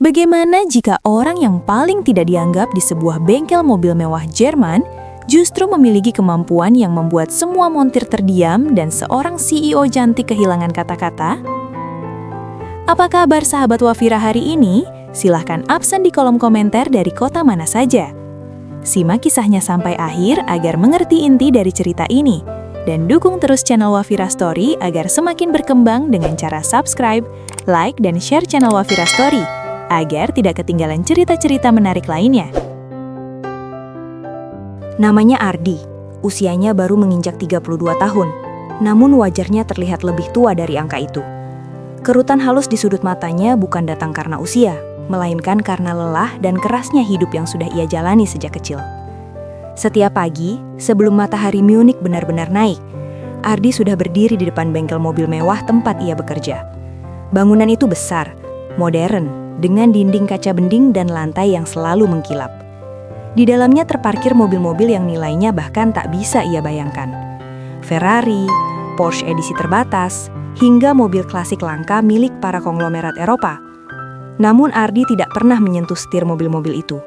Bagaimana jika orang yang paling tidak dianggap di sebuah bengkel mobil mewah Jerman justru memiliki kemampuan yang membuat semua montir terdiam dan seorang CEO cantik kehilangan kata-kata? Apa kabar sahabat Wafira hari ini? Silahkan absen di kolom komentar dari kota mana saja. Simak kisahnya sampai akhir agar mengerti inti dari cerita ini. Dan dukung terus channel Wafira Story agar semakin berkembang dengan cara subscribe, like, dan share channel Wafira Story, agar tidak ketinggalan cerita-cerita menarik lainnya. Namanya Ardi, usianya baru menginjak 32 tahun, namun wajahnya terlihat lebih tua dari angka itu. Kerutan halus di sudut matanya bukan datang karena usia, melainkan karena lelah dan kerasnya hidup yang sudah ia jalani sejak kecil. Setiap pagi, sebelum matahari Munich benar-benar naik, Ardi sudah berdiri di depan bengkel mobil mewah tempat ia bekerja. Bangunan itu besar, modern, dengan dinding kaca bending dan lantai yang selalu mengkilap. Di dalamnya terparkir mobil-mobil yang nilainya bahkan tak bisa ia bayangkan. Ferrari, Porsche edisi terbatas, hingga mobil klasik langka milik para konglomerat Eropa. Namun Ardi tidak pernah menyentuh setir mobil-mobil itu.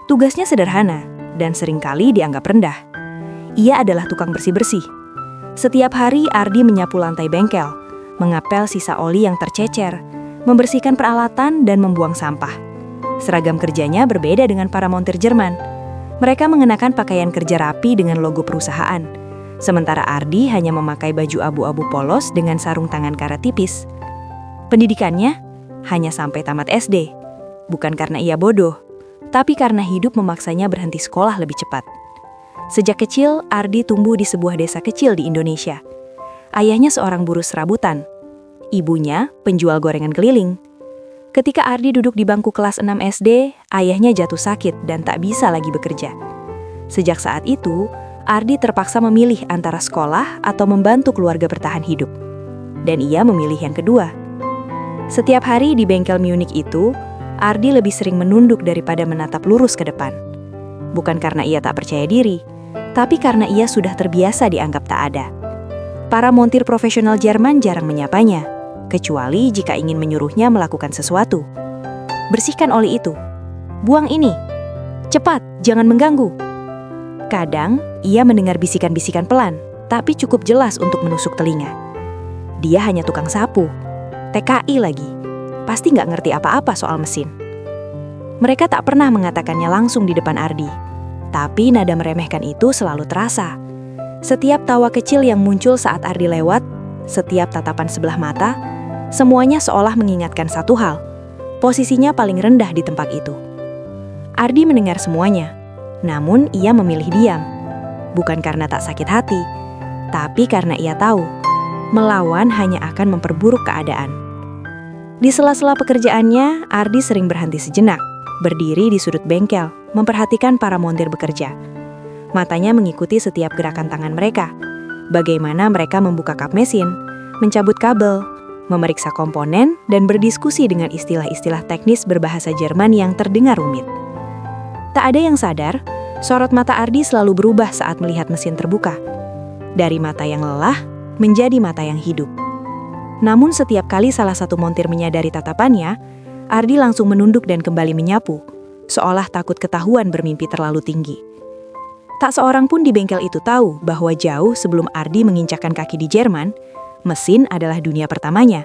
Tugasnya sederhana dan seringkali dianggap rendah. Ia adalah tukang bersih-bersih. Setiap hari Ardi menyapu lantai bengkel, mengapel sisa oli yang tercecer, membersihkan peralatan dan membuang sampah. Seragam kerjanya berbeda dengan para montir Jerman. Mereka mengenakan pakaian kerja rapi dengan logo perusahaan. Sementara Ardi hanya memakai baju abu-abu polos dengan sarung tangan karat tipis. Pendidikannya hanya sampai tamat SD. Bukan karena ia bodoh, tapi karena hidup memaksanya berhenti sekolah lebih cepat. Sejak kecil, Ardi tumbuh di sebuah desa kecil di Indonesia. Ayahnya seorang buruh serabutan. Ibunya penjual gorengan keliling. Ketika Ardi duduk di bangku kelas 6 SD, ayahnya jatuh sakit dan tak bisa lagi bekerja. Sejak saat itu, Ardi terpaksa memilih antara sekolah atau membantu keluarga bertahan hidup. Dan ia memilih yang kedua. Setiap hari di bengkel Munich itu, Ardi lebih sering menunduk daripada menatap lurus ke depan. Bukan karena ia tak percaya diri, tapi karena ia sudah terbiasa dianggap tak ada. Para montir profesional Jerman jarang menyapanya, kecuali jika ingin menyuruhnya melakukan sesuatu. Bersihkan oli itu. Buang ini. Cepat, jangan mengganggu. Kadang, ia mendengar bisikan-bisikan pelan, tapi cukup jelas untuk menusuk telinga. Dia hanya tukang sapu. TKI lagi. Pasti nggak ngerti apa-apa soal mesin. Mereka tak pernah mengatakannya langsung di depan Ardi, tapi nada meremehkan itu selalu terasa. Setiap tawa kecil yang muncul saat Ardi lewat, setiap tatapan sebelah mata, semuanya seolah mengingatkan satu hal, posisinya paling rendah di tempat itu. Ardi mendengar semuanya, namun ia memilih diam. Bukan karena tak sakit hati, tapi karena ia tahu, melawan hanya akan memperburuk keadaan. Di sela-sela pekerjaannya, Ardi sering berhenti sejenak, berdiri di sudut bengkel, memperhatikan para montir bekerja. Matanya mengikuti setiap gerakan tangan mereka, bagaimana mereka membuka kap mesin, mencabut kabel, memeriksa komponen, dan berdiskusi dengan istilah-istilah teknis berbahasa Jerman yang terdengar rumit. Tak ada yang sadar, sorot mata Ardi selalu berubah saat melihat mesin terbuka. Dari mata yang lelah, menjadi mata yang hidup. Namun setiap kali salah satu montir menyadari tatapannya, Ardi langsung menunduk dan kembali menyapu, seolah takut ketahuan bermimpi terlalu tinggi. Tak seorang pun di bengkel itu tahu bahwa jauh sebelum Ardi menginjakkan kaki di Jerman, mesin adalah dunia pertamanya.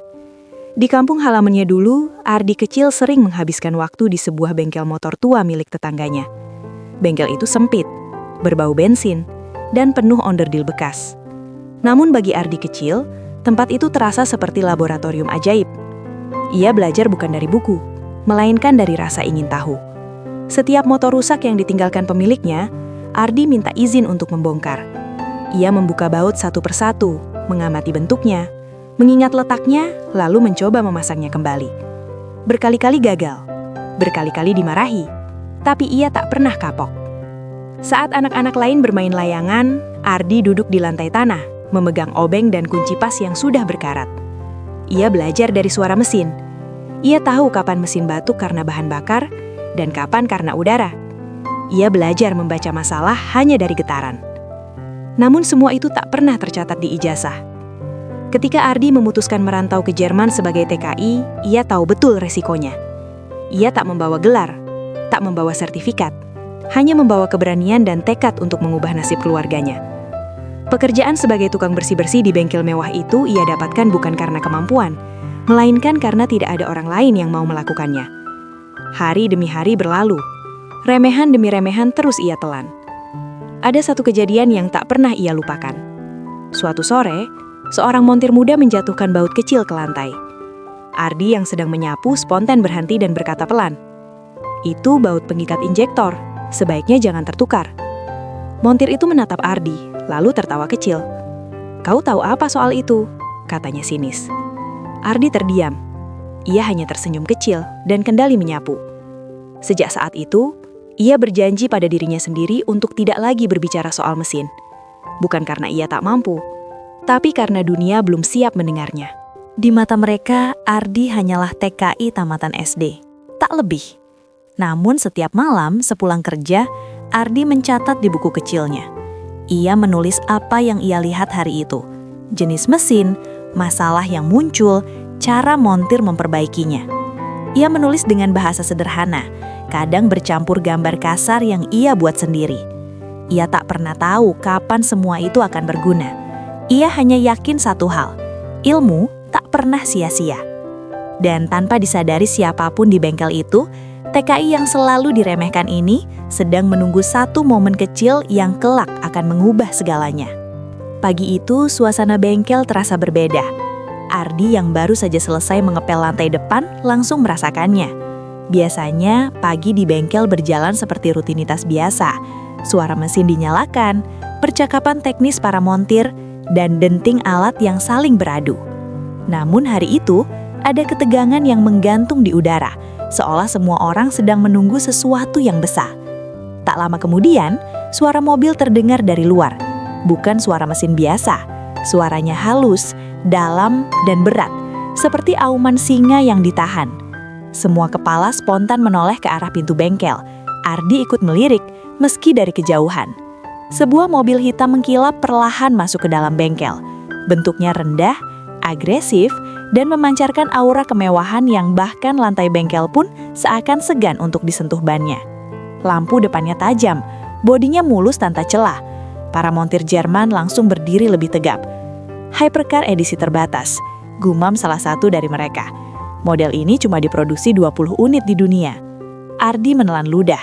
Di kampung halamannya dulu, Ardi kecil sering menghabiskan waktu di sebuah bengkel motor tua milik tetangganya. Bengkel itu sempit, berbau bensin, dan penuh onderdil bekas. Namun bagi Ardi kecil, tempat itu terasa seperti laboratorium ajaib. Ia belajar bukan dari buku, melainkan dari rasa ingin tahu. Setiap motor rusak yang ditinggalkan pemiliknya, Ardi minta izin untuk membongkar. Ia membuka baut satu persatu, mengamati bentuknya, mengingat letaknya, lalu mencoba memasangnya kembali. Berkali-kali gagal, berkali-kali dimarahi, tapi ia tak pernah kapok. Saat anak-anak lain bermain layangan, Ardi duduk di lantai tanah, memegang obeng dan kunci pas yang sudah berkarat. Ia belajar dari suara mesin. Ia tahu kapan mesin batuk karena bahan bakar dan kapan karena udara. Ia belajar membaca masalah hanya dari getaran. Namun semua itu tak pernah tercatat di ijazah. Ketika Ardi memutuskan merantau ke Jerman sebagai TKI, ia tahu betul resikonya. Ia tak membawa gelar, tak membawa sertifikat, hanya membawa keberanian dan tekad untuk mengubah nasib keluarganya. Pekerjaan sebagai tukang bersih-bersih di bengkel mewah itu ia dapatkan bukan karena kemampuan, melainkan karena tidak ada orang lain yang mau melakukannya. Hari demi hari berlalu, remehan demi remehan terus ia telan. Ada satu kejadian yang tak pernah ia lupakan. Suatu sore, seorang montir muda menjatuhkan baut kecil ke lantai. Ardi yang sedang menyapu spontan berhenti dan berkata pelan, "Itu baut pengikat injektor, sebaiknya jangan tertukar." Montir itu menatap Ardi, lalu tertawa kecil. "Kau tahu apa soal itu?" katanya sinis. Ardi terdiam. Ia hanya tersenyum kecil dan kembali menyapu. Sejak saat itu, ia berjanji pada dirinya sendiri untuk tidak lagi berbicara soal mesin. Bukan karena ia tak mampu, tapi karena dunia belum siap mendengarnya. Di mata mereka, Ardi hanyalah TKI tamatan SD, tak lebih. Namun setiap malam sepulang kerja, Ardi mencatat di buku kecilnya. Ia menulis apa yang ia lihat hari itu, jenis mesin, masalah yang muncul, cara montir memperbaikinya. Ia menulis dengan bahasa sederhana, kadang bercampur gambar kasar yang ia buat sendiri. Ia tak pernah tahu kapan semua itu akan berguna. Ia hanya yakin satu hal, ilmu tak pernah sia-sia. Dan tanpa disadari siapapun di bengkel itu, TKI yang selalu diremehkan ini sedang menunggu satu momen kecil yang kelak akan mengubah segalanya. Pagi itu, suasana bengkel terasa berbeda. Ardi yang baru saja selesai mengepel lantai depan langsung merasakannya. Biasanya, pagi di bengkel berjalan seperti rutinitas biasa. Suara mesin dinyalakan, percakapan teknis para montir, dan denting alat yang saling beradu. Namun hari itu, ada ketegangan yang menggantung di udara, seolah semua orang sedang menunggu sesuatu yang besar. Tak lama kemudian, suara mobil terdengar dari luar. Bukan suara mesin biasa, suaranya halus, dalam, dan berat, seperti auman singa yang ditahan. Semua kepala spontan menoleh ke arah pintu bengkel. Ardi ikut melirik, meski dari kejauhan. Sebuah mobil hitam mengkilap perlahan masuk ke dalam bengkel. Bentuknya rendah, agresif, dan memancarkan aura kemewahan yang bahkan lantai bengkel pun seakan segan untuk disentuh bannya. Lampu depannya tajam, bodinya mulus tanpa celah. Para montir Jerman langsung berdiri lebih tegap. Hypercar edisi terbatas, gumam salah satu dari mereka. Model ini cuma diproduksi 20 unit di dunia. Ardi menelan ludah.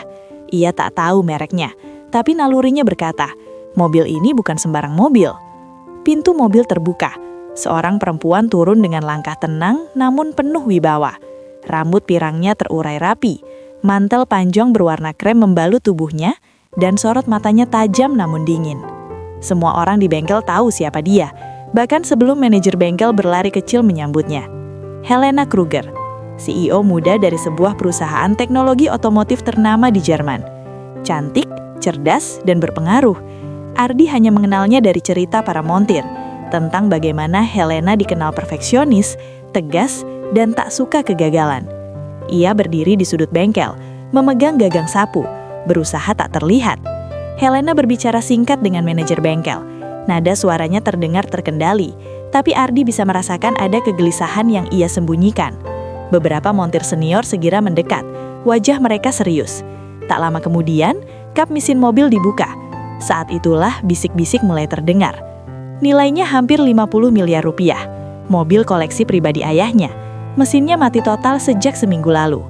Ia tak tahu mereknya, tapi nalurinya berkata, mobil ini bukan sembarang mobil. Pintu mobil terbuka. Seorang perempuan turun dengan langkah tenang namun penuh wibawa. Rambut pirangnya terurai rapi, mantel panjang berwarna krem membalut tubuhnya, dan sorot matanya tajam namun dingin. Semua orang di bengkel tahu siapa dia, bahkan sebelum manajer bengkel berlari kecil menyambutnya. Helena Kruger, CEO muda dari sebuah perusahaan teknologi otomotif ternama di Jerman. Cantik, cerdas, dan berpengaruh. Ardi hanya mengenalnya dari cerita para montir, tentang bagaimana Helena dikenal perfeksionis, tegas, dan tak suka kegagalan. Ia berdiri di sudut bengkel, memegang gagang sapu, berusaha tak terlihat. Helena berbicara singkat dengan manajer bengkel. Nada suaranya terdengar terkendali, tapi Ardi bisa merasakan ada kegelisahan yang ia sembunyikan. Beberapa montir senior segera mendekat, wajah mereka serius. Tak lama kemudian, kap mesin mobil dibuka. Saat itulah bisik-bisik mulai terdengar. Nilainya hampir 50 miliar rupiah. Mobil koleksi pribadi ayahnya. Mesinnya mati total sejak seminggu lalu.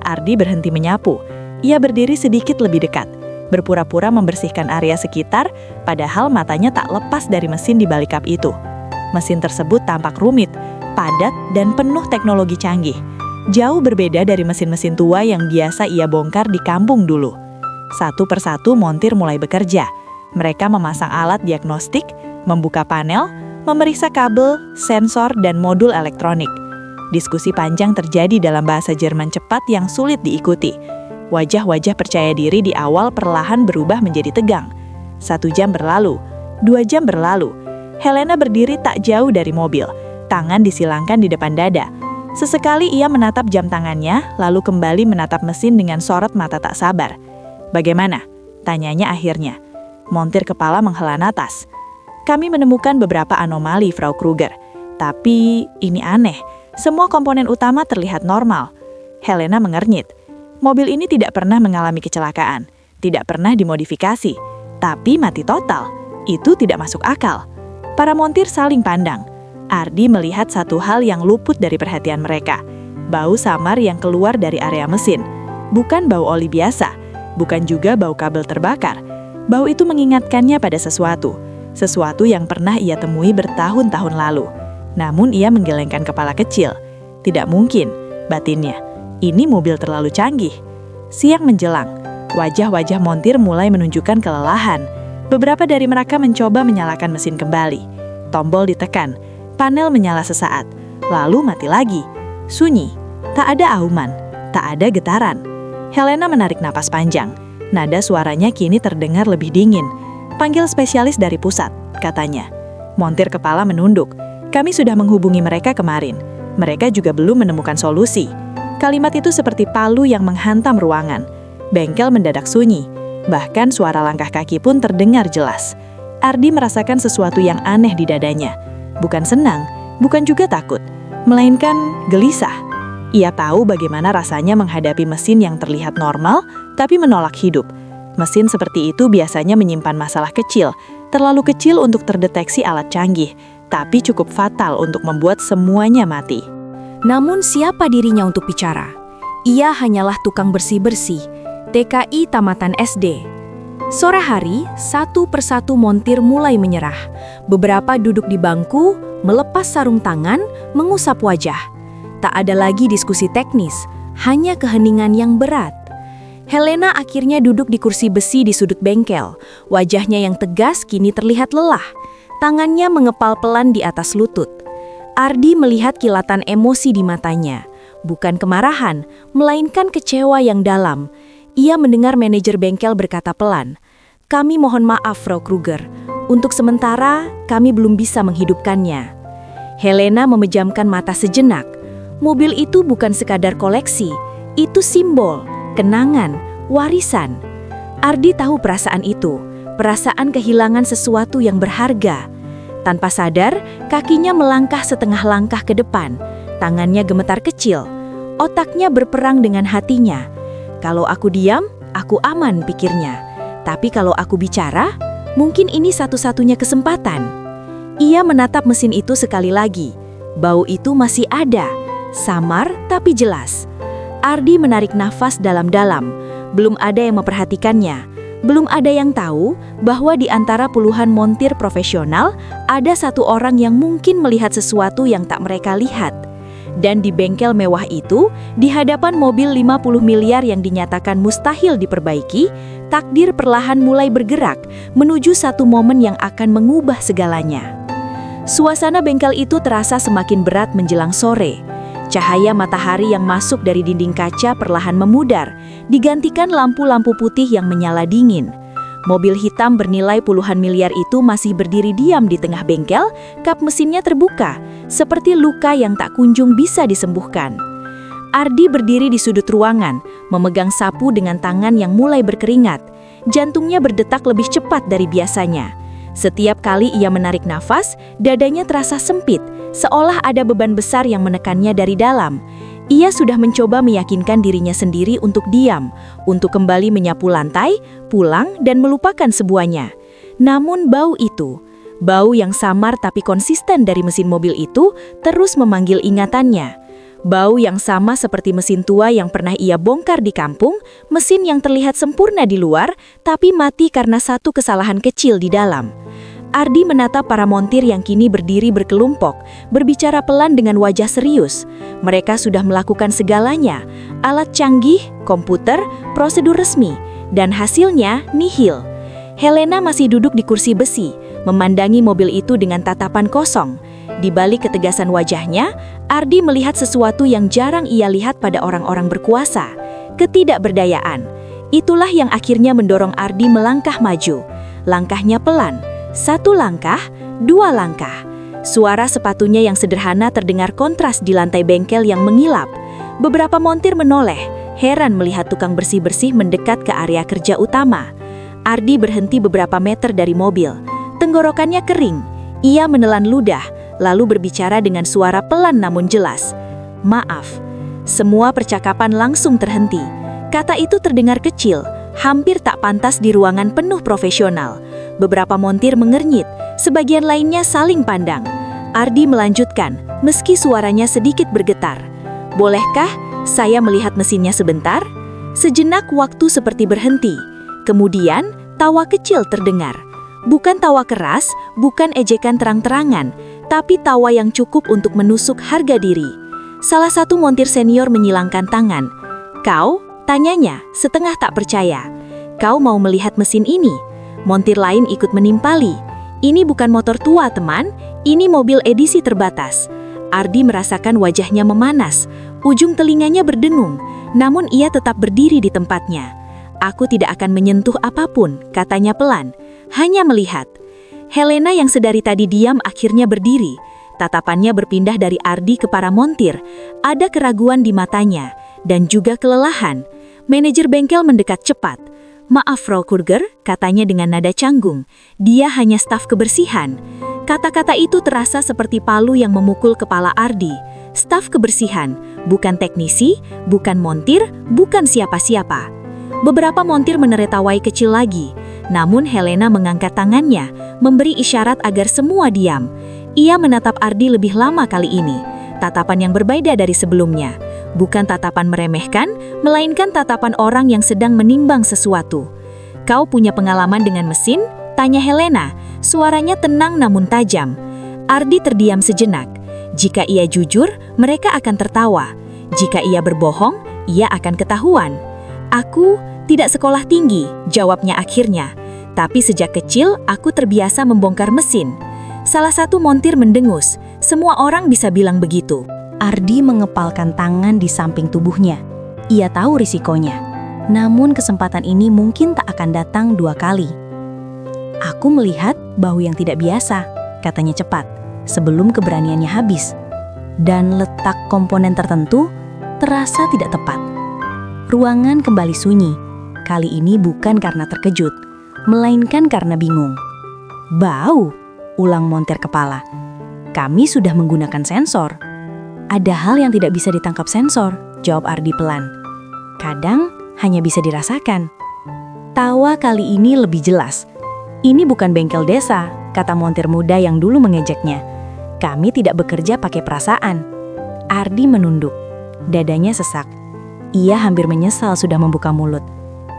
Ardi berhenti menyapu. Ia berdiri sedikit lebih dekat, berpura-pura membersihkan area sekitar, padahal matanya tak lepas dari mesin di balik kap itu. Mesin tersebut tampak rumit, padat, dan penuh teknologi canggih. Jauh berbeda dari mesin-mesin tua yang biasa ia bongkar di kampung dulu. Satu persatu montir mulai bekerja. Mereka memasang alat diagnostik, membuka panel, memeriksa kabel, sensor, dan modul elektronik. Diskusi panjang terjadi dalam bahasa Jerman cepat yang sulit diikuti. Wajah-wajah percaya diri di awal perlahan berubah menjadi tegang. 1 jam berlalu, 2 jam berlalu. Helena berdiri tak jauh dari mobil, tangan disilangkan di depan dada. Sesekali ia menatap jam tangannya, lalu kembali menatap mesin dengan sorot mata tak sabar. "Bagaimana?" tanyanya akhirnya. Montir kepala menghela napas. "Kami menemukan beberapa anomali, Frau Kruger. Tapi ini aneh, semua komponen utama terlihat normal." Helena mengernyit. Mobil ini tidak pernah mengalami kecelakaan, tidak pernah dimodifikasi, tapi mati total. Itu tidak masuk akal. Para montir saling pandang. Ardi melihat satu hal yang luput dari perhatian mereka. Bau samar yang keluar dari area mesin. Bukan bau oli biasa, bukan juga bau kabel terbakar. Bau itu mengingatkannya pada sesuatu yang pernah ia temui bertahun-tahun lalu. Namun ia menggelengkan kepala kecil. Tidak mungkin, batinnya. Ini mobil terlalu canggih. Siang menjelang, wajah-wajah montir mulai menunjukkan kelelahan. Beberapa dari mereka mencoba menyalakan mesin kembali. Tombol ditekan, panel menyala sesaat, lalu mati lagi. Sunyi, tak ada auman, tak ada getaran. Helena menarik napas panjang. Nada suaranya kini terdengar lebih dingin. Panggil spesialis dari pusat, katanya. Montir kepala menunduk. Kami sudah menghubungi mereka kemarin. Mereka juga belum menemukan solusi. Kalimat itu seperti palu yang menghantam ruangan. Bengkel mendadak sunyi. Bahkan suara langkah kaki pun terdengar jelas. Ardi merasakan sesuatu yang aneh di dadanya. Bukan senang, bukan juga takut, melainkan gelisah. Ia tahu bagaimana rasanya menghadapi mesin yang terlihat normal, tapi menolak hidup. Mesin seperti itu biasanya menyimpan masalah kecil, terlalu kecil untuk terdeteksi alat canggih, tapi cukup fatal untuk membuat semuanya mati. Namun siapa dirinya untuk bicara? Ia hanyalah tukang bersih-bersih, TKI tamatan SD. Sore hari, satu persatu montir mulai menyerah. Beberapa duduk di bangku, melepas sarung tangan, mengusap wajah. Tak ada lagi diskusi teknis, hanya keheningan yang berat. Helena akhirnya duduk di kursi besi di sudut bengkel. Wajahnya yang tegas kini terlihat lelah. Tangannya mengepal pelan di atas lutut. Ardi melihat kilatan emosi di matanya. Bukan kemarahan, melainkan kecewa yang dalam. Ia mendengar manajer bengkel berkata pelan, "Kami mohon maaf, Frau Kruger. Untuk sementara, kami belum bisa menghidupkannya." Helena memejamkan mata sejenak. Mobil itu bukan sekadar koleksi, itu simbol, kenangan, warisan. Ardi tahu perasaan itu, perasaan kehilangan sesuatu yang berharga. Tanpa sadar, kakinya melangkah setengah langkah ke depan. Tangannya gemetar kecil. Otaknya berperang dengan hatinya. Kalau aku diam, aku aman, pikirnya. Tapi kalau aku bicara, mungkin ini satu-satunya kesempatan. Ia menatap mesin itu sekali lagi. Bau itu masih ada, samar tapi jelas. Ardi menarik nafas dalam-dalam. Belum ada yang memperhatikannya. Belum ada yang tahu bahwa di antara puluhan montir profesional, ada satu orang yang mungkin melihat sesuatu yang tak mereka lihat. Dan di bengkel mewah itu, di hadapan mobil 50 miliar yang dinyatakan mustahil diperbaiki, takdir perlahan mulai bergerak menuju satu momen yang akan mengubah segalanya. Suasana bengkel itu terasa semakin berat menjelang sore. Cahaya matahari yang masuk dari dinding kaca perlahan memudar, digantikan lampu-lampu putih yang menyala dingin. Mobil hitam bernilai puluhan miliar itu masih berdiri diam di tengah bengkel, kap mesinnya terbuka, seperti luka yang tak kunjung bisa disembuhkan. Ardi berdiri di sudut ruangan, memegang sapu dengan tangan yang mulai berkeringat. Jantungnya berdetak lebih cepat dari biasanya. Setiap kali ia menarik nafas, dadanya terasa sempit, seolah ada beban besar yang menekannya dari dalam. Ia sudah mencoba meyakinkan dirinya sendiri untuk diam, untuk kembali menyapu lantai, pulang, dan melupakan semuanya. Namun bau itu, bau yang samar tapi konsisten dari mesin mobil itu, terus memanggil ingatannya. Bau yang sama seperti mesin tua yang pernah ia bongkar di kampung, mesin yang terlihat sempurna di luar, tapi mati karena satu kesalahan kecil di dalam. Ardi menatap para montir yang kini berdiri berkelompok, berbicara pelan dengan wajah serius. Mereka sudah melakukan segalanya, alat canggih, komputer, prosedur resmi, dan hasilnya nihil. Helena masih duduk di kursi besi, memandangi mobil itu dengan tatapan kosong. Di balik ketegasan wajahnya, Ardi melihat sesuatu yang jarang ia lihat pada orang-orang berkuasa, ketidakberdayaan. Itulah yang akhirnya mendorong Ardi melangkah maju. Langkahnya pelan, satu langkah, dua langkah. Suara sepatunya yang sederhana terdengar kontras di lantai bengkel yang mengilap. Beberapa montir menoleh, heran melihat tukang bersih-bersih mendekat ke area kerja utama. Ardi berhenti beberapa meter dari mobil. Tenggorokannya kering. Ia menelan ludah, lalu berbicara dengan suara pelan namun jelas. "Maaf." Semua percakapan langsung terhenti. Kata itu terdengar kecil, hampir tak pantas di ruangan penuh profesional. Beberapa montir mengernyit, sebagian lainnya saling pandang. Ardi melanjutkan, meski suaranya sedikit bergetar. "Bolehkah saya melihat mesinnya sebentar?" Sejenak waktu seperti berhenti. Kemudian, tawa kecil terdengar. Bukan tawa keras, bukan ejekan terang-terangan, tapi tawa yang cukup untuk menusuk harga diri. Salah satu montir senior menyilangkan tangan. "Kau?" tanyanya, setengah tak percaya. "Kau mau melihat mesin ini?" Montir lain ikut menimpali. "Ini bukan motor tua, teman. Ini mobil edisi terbatas." Ardi merasakan wajahnya memanas. Ujung telinganya berdengung, namun ia tetap berdiri di tempatnya. "Aku tidak akan menyentuh apapun," katanya pelan. "Hanya melihat." Helena yang sedari tadi diam akhirnya berdiri. Tatapannya berpindah dari Ardi ke para montir. Ada keraguan di matanya, dan juga kelelahan. Manajer bengkel mendekat cepat. "Maaf, Frau Kruger," katanya dengan nada canggung. "Dia hanya staf kebersihan." Kata-kata itu terasa seperti palu yang memukul kepala Ardi. Staf kebersihan, bukan teknisi, bukan montir, bukan siapa-siapa. Beberapa montir menertawai kecil lagi. Namun Helena mengangkat tangannya, memberi isyarat agar semua diam. Ia menatap Ardi lebih lama kali ini. Tatapan yang berbeda dari sebelumnya. Bukan tatapan meremehkan, melainkan tatapan orang yang sedang menimbang sesuatu. "Kau punya pengalaman dengan mesin?" tanya Helena. Suaranya tenang namun tajam. Ardi terdiam sejenak. Jika ia jujur, mereka akan tertawa. Jika ia berbohong, ia akan ketahuan. "Aku tidak sekolah tinggi," jawabnya akhirnya. "Tapi sejak kecil aku terbiasa membongkar mesin." Salah satu montir mendengus. Semua orang bisa bilang begitu. Ardi mengepalkan tangan di samping tubuhnya. Ia tahu risikonya. Namun kesempatan ini mungkin tak akan datang 2 kali. "Aku melihat bau yang tidak biasa," katanya cepat, sebelum keberaniannya habis. Dan letak komponen tertentu terasa tidak tepat. Ruangan kembali sunyi. Kali ini bukan karena terkejut, melainkan karena bingung. "Bau?" ulang montir kepala. "Kami sudah menggunakan sensor." "Ada hal yang tidak bisa ditangkap sensor," jawab Ardi pelan. "Kadang hanya bisa dirasakan." Tawa kali ini lebih jelas. "Ini bukan bengkel desa," kata montir muda yang dulu mengejeknya. "Kami tidak bekerja pakai perasaan." Ardi menunduk. Dadanya sesak. Ia hampir menyesal sudah membuka mulut.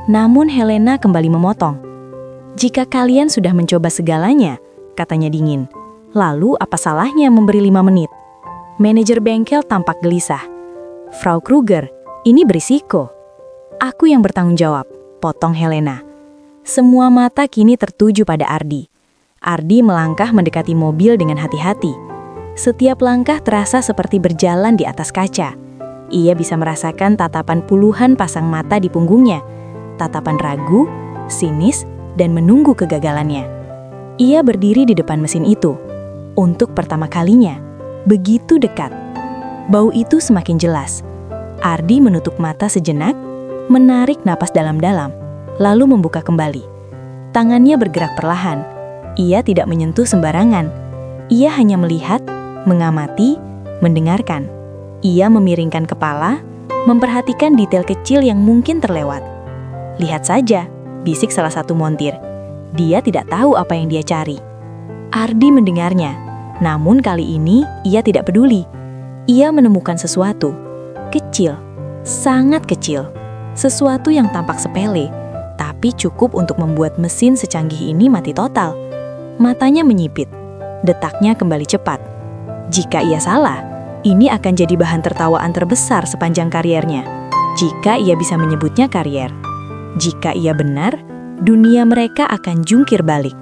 Namun Helena kembali memotong. "Jika kalian sudah mencoba segalanya," katanya dingin, "lalu apa salahnya memberi 5 menit? Manajer bengkel tampak gelisah. "Frau Kruger, ini berisiko." "Aku yang bertanggung jawab," potong Helena. Semua mata kini tertuju pada Ardi. Ardi melangkah mendekati mobil dengan hati-hati. Setiap langkah terasa seperti berjalan di atas kaca. Ia bisa merasakan tatapan puluhan pasang mata di punggungnya. Tatapan ragu, sinis, dan menunggu kegagalannya. Ia berdiri di depan mesin itu. Untuk pertama kalinya, begitu dekat. Bau itu semakin jelas. Ardi menutup mata sejenak, menarik napas dalam-dalam, lalu membuka kembali. Tangannya bergerak perlahan. Ia tidak menyentuh sembarangan. Ia hanya melihat, mengamati, mendengarkan. Ia memiringkan kepala, memperhatikan detail kecil yang mungkin terlewat. "Lihat saja," bisik salah satu montir. Dia tidak tahu apa yang dia cari. Ardi mendengarnya, namun kali ini ia tidak peduli. Ia menemukan sesuatu. Kecil, sangat kecil. Sesuatu yang tampak sepele, tapi cukup untuk membuat mesin secanggih ini mati total. Matanya menyipit. Detaknya kembali cepat. Jika ia salah, ini akan jadi bahan tertawaan terbesar sepanjang kariernya. Jika ia bisa menyebutnya karier. Jika ia benar, dunia mereka akan jungkir balik.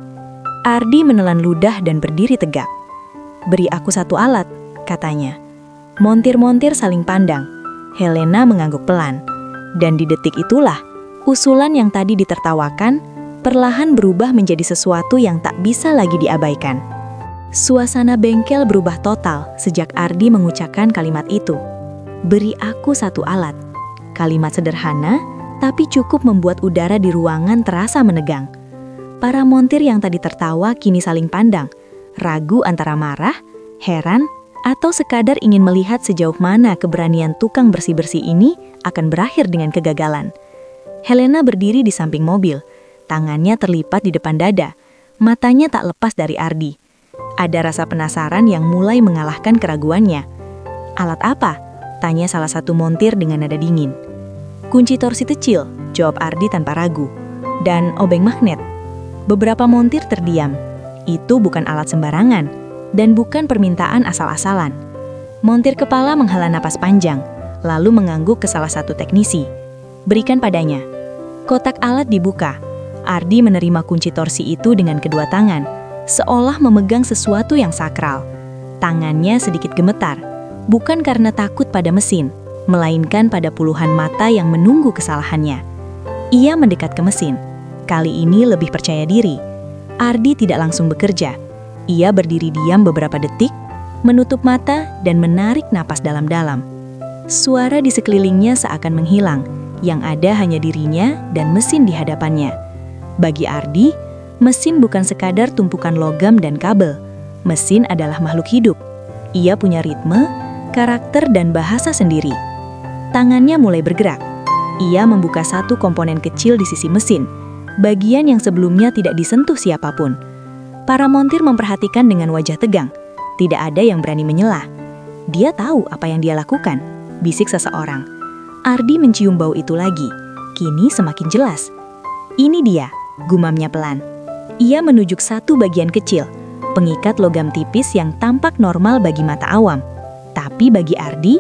Ardi menelan ludah dan berdiri tegak. "Beri aku satu alat," katanya. Montir-montir saling pandang. Helena mengangguk pelan. Dan di detik itulah, usulan yang tadi ditertawakan, perlahan berubah menjadi sesuatu yang tak bisa lagi diabaikan. Suasana bengkel berubah total sejak Ardi mengucapkan kalimat itu. "Beri aku satu alat." Kalimat sederhana, tapi cukup membuat udara di ruangan terasa menegang. Para montir yang tadi tertawa kini saling pandang, ragu antara marah, heran, Atau sekadar ingin melihat sejauh mana keberanian tukang bersih-bersih ini akan berakhir dengan kegagalan. Helena berdiri di samping mobil, tangannya terlipat di depan dada, matanya tak lepas dari Ardi. Ada rasa penasaran yang mulai mengalahkan keraguannya. "Alat apa?" tanya salah satu montir dengan nada dingin. "Kunci torsi kecil," jawab Ardi tanpa ragu. "Dan obeng magnet." Beberapa montir terdiam. Itu bukan alat sembarangan, dan bukan permintaan asal-asalan. Montir kepala menghela napas panjang, lalu mengangguk ke salah satu teknisi. "Berikan padanya." Kotak alat dibuka. Ardi menerima kunci torsi itu dengan kedua tangan, seolah memegang sesuatu yang sakral. Tangannya sedikit gemetar, bukan karena takut pada mesin, melainkan pada puluhan mata yang menunggu kesalahannya. Ia mendekat ke mesin. Kali ini lebih percaya diri. Ardi tidak langsung bekerja. Ia berdiri diam beberapa detik, menutup mata dan menarik napas dalam-dalam. Suara di sekelilingnya seakan menghilang, yang ada hanya dirinya dan mesin di hadapannya. Bagi Ardi, mesin bukan sekadar tumpukan logam dan kabel. Mesin adalah makhluk hidup. Ia punya ritme, karakter dan bahasa sendiri. Tangannya mulai bergerak. Ia membuka satu komponen kecil di sisi mesin, bagian yang sebelumnya tidak disentuh siapapun. Para montir memperhatikan dengan wajah tegang. Tidak ada yang berani menyelah. "Dia tahu apa yang dia lakukan," bisik seseorang. Ardi mencium bau itu lagi. Kini semakin jelas. "Ini dia," gumamnya pelan. Ia menunjuk satu bagian kecil, pengikat logam tipis yang tampak normal bagi mata awam. Tapi bagi Ardi,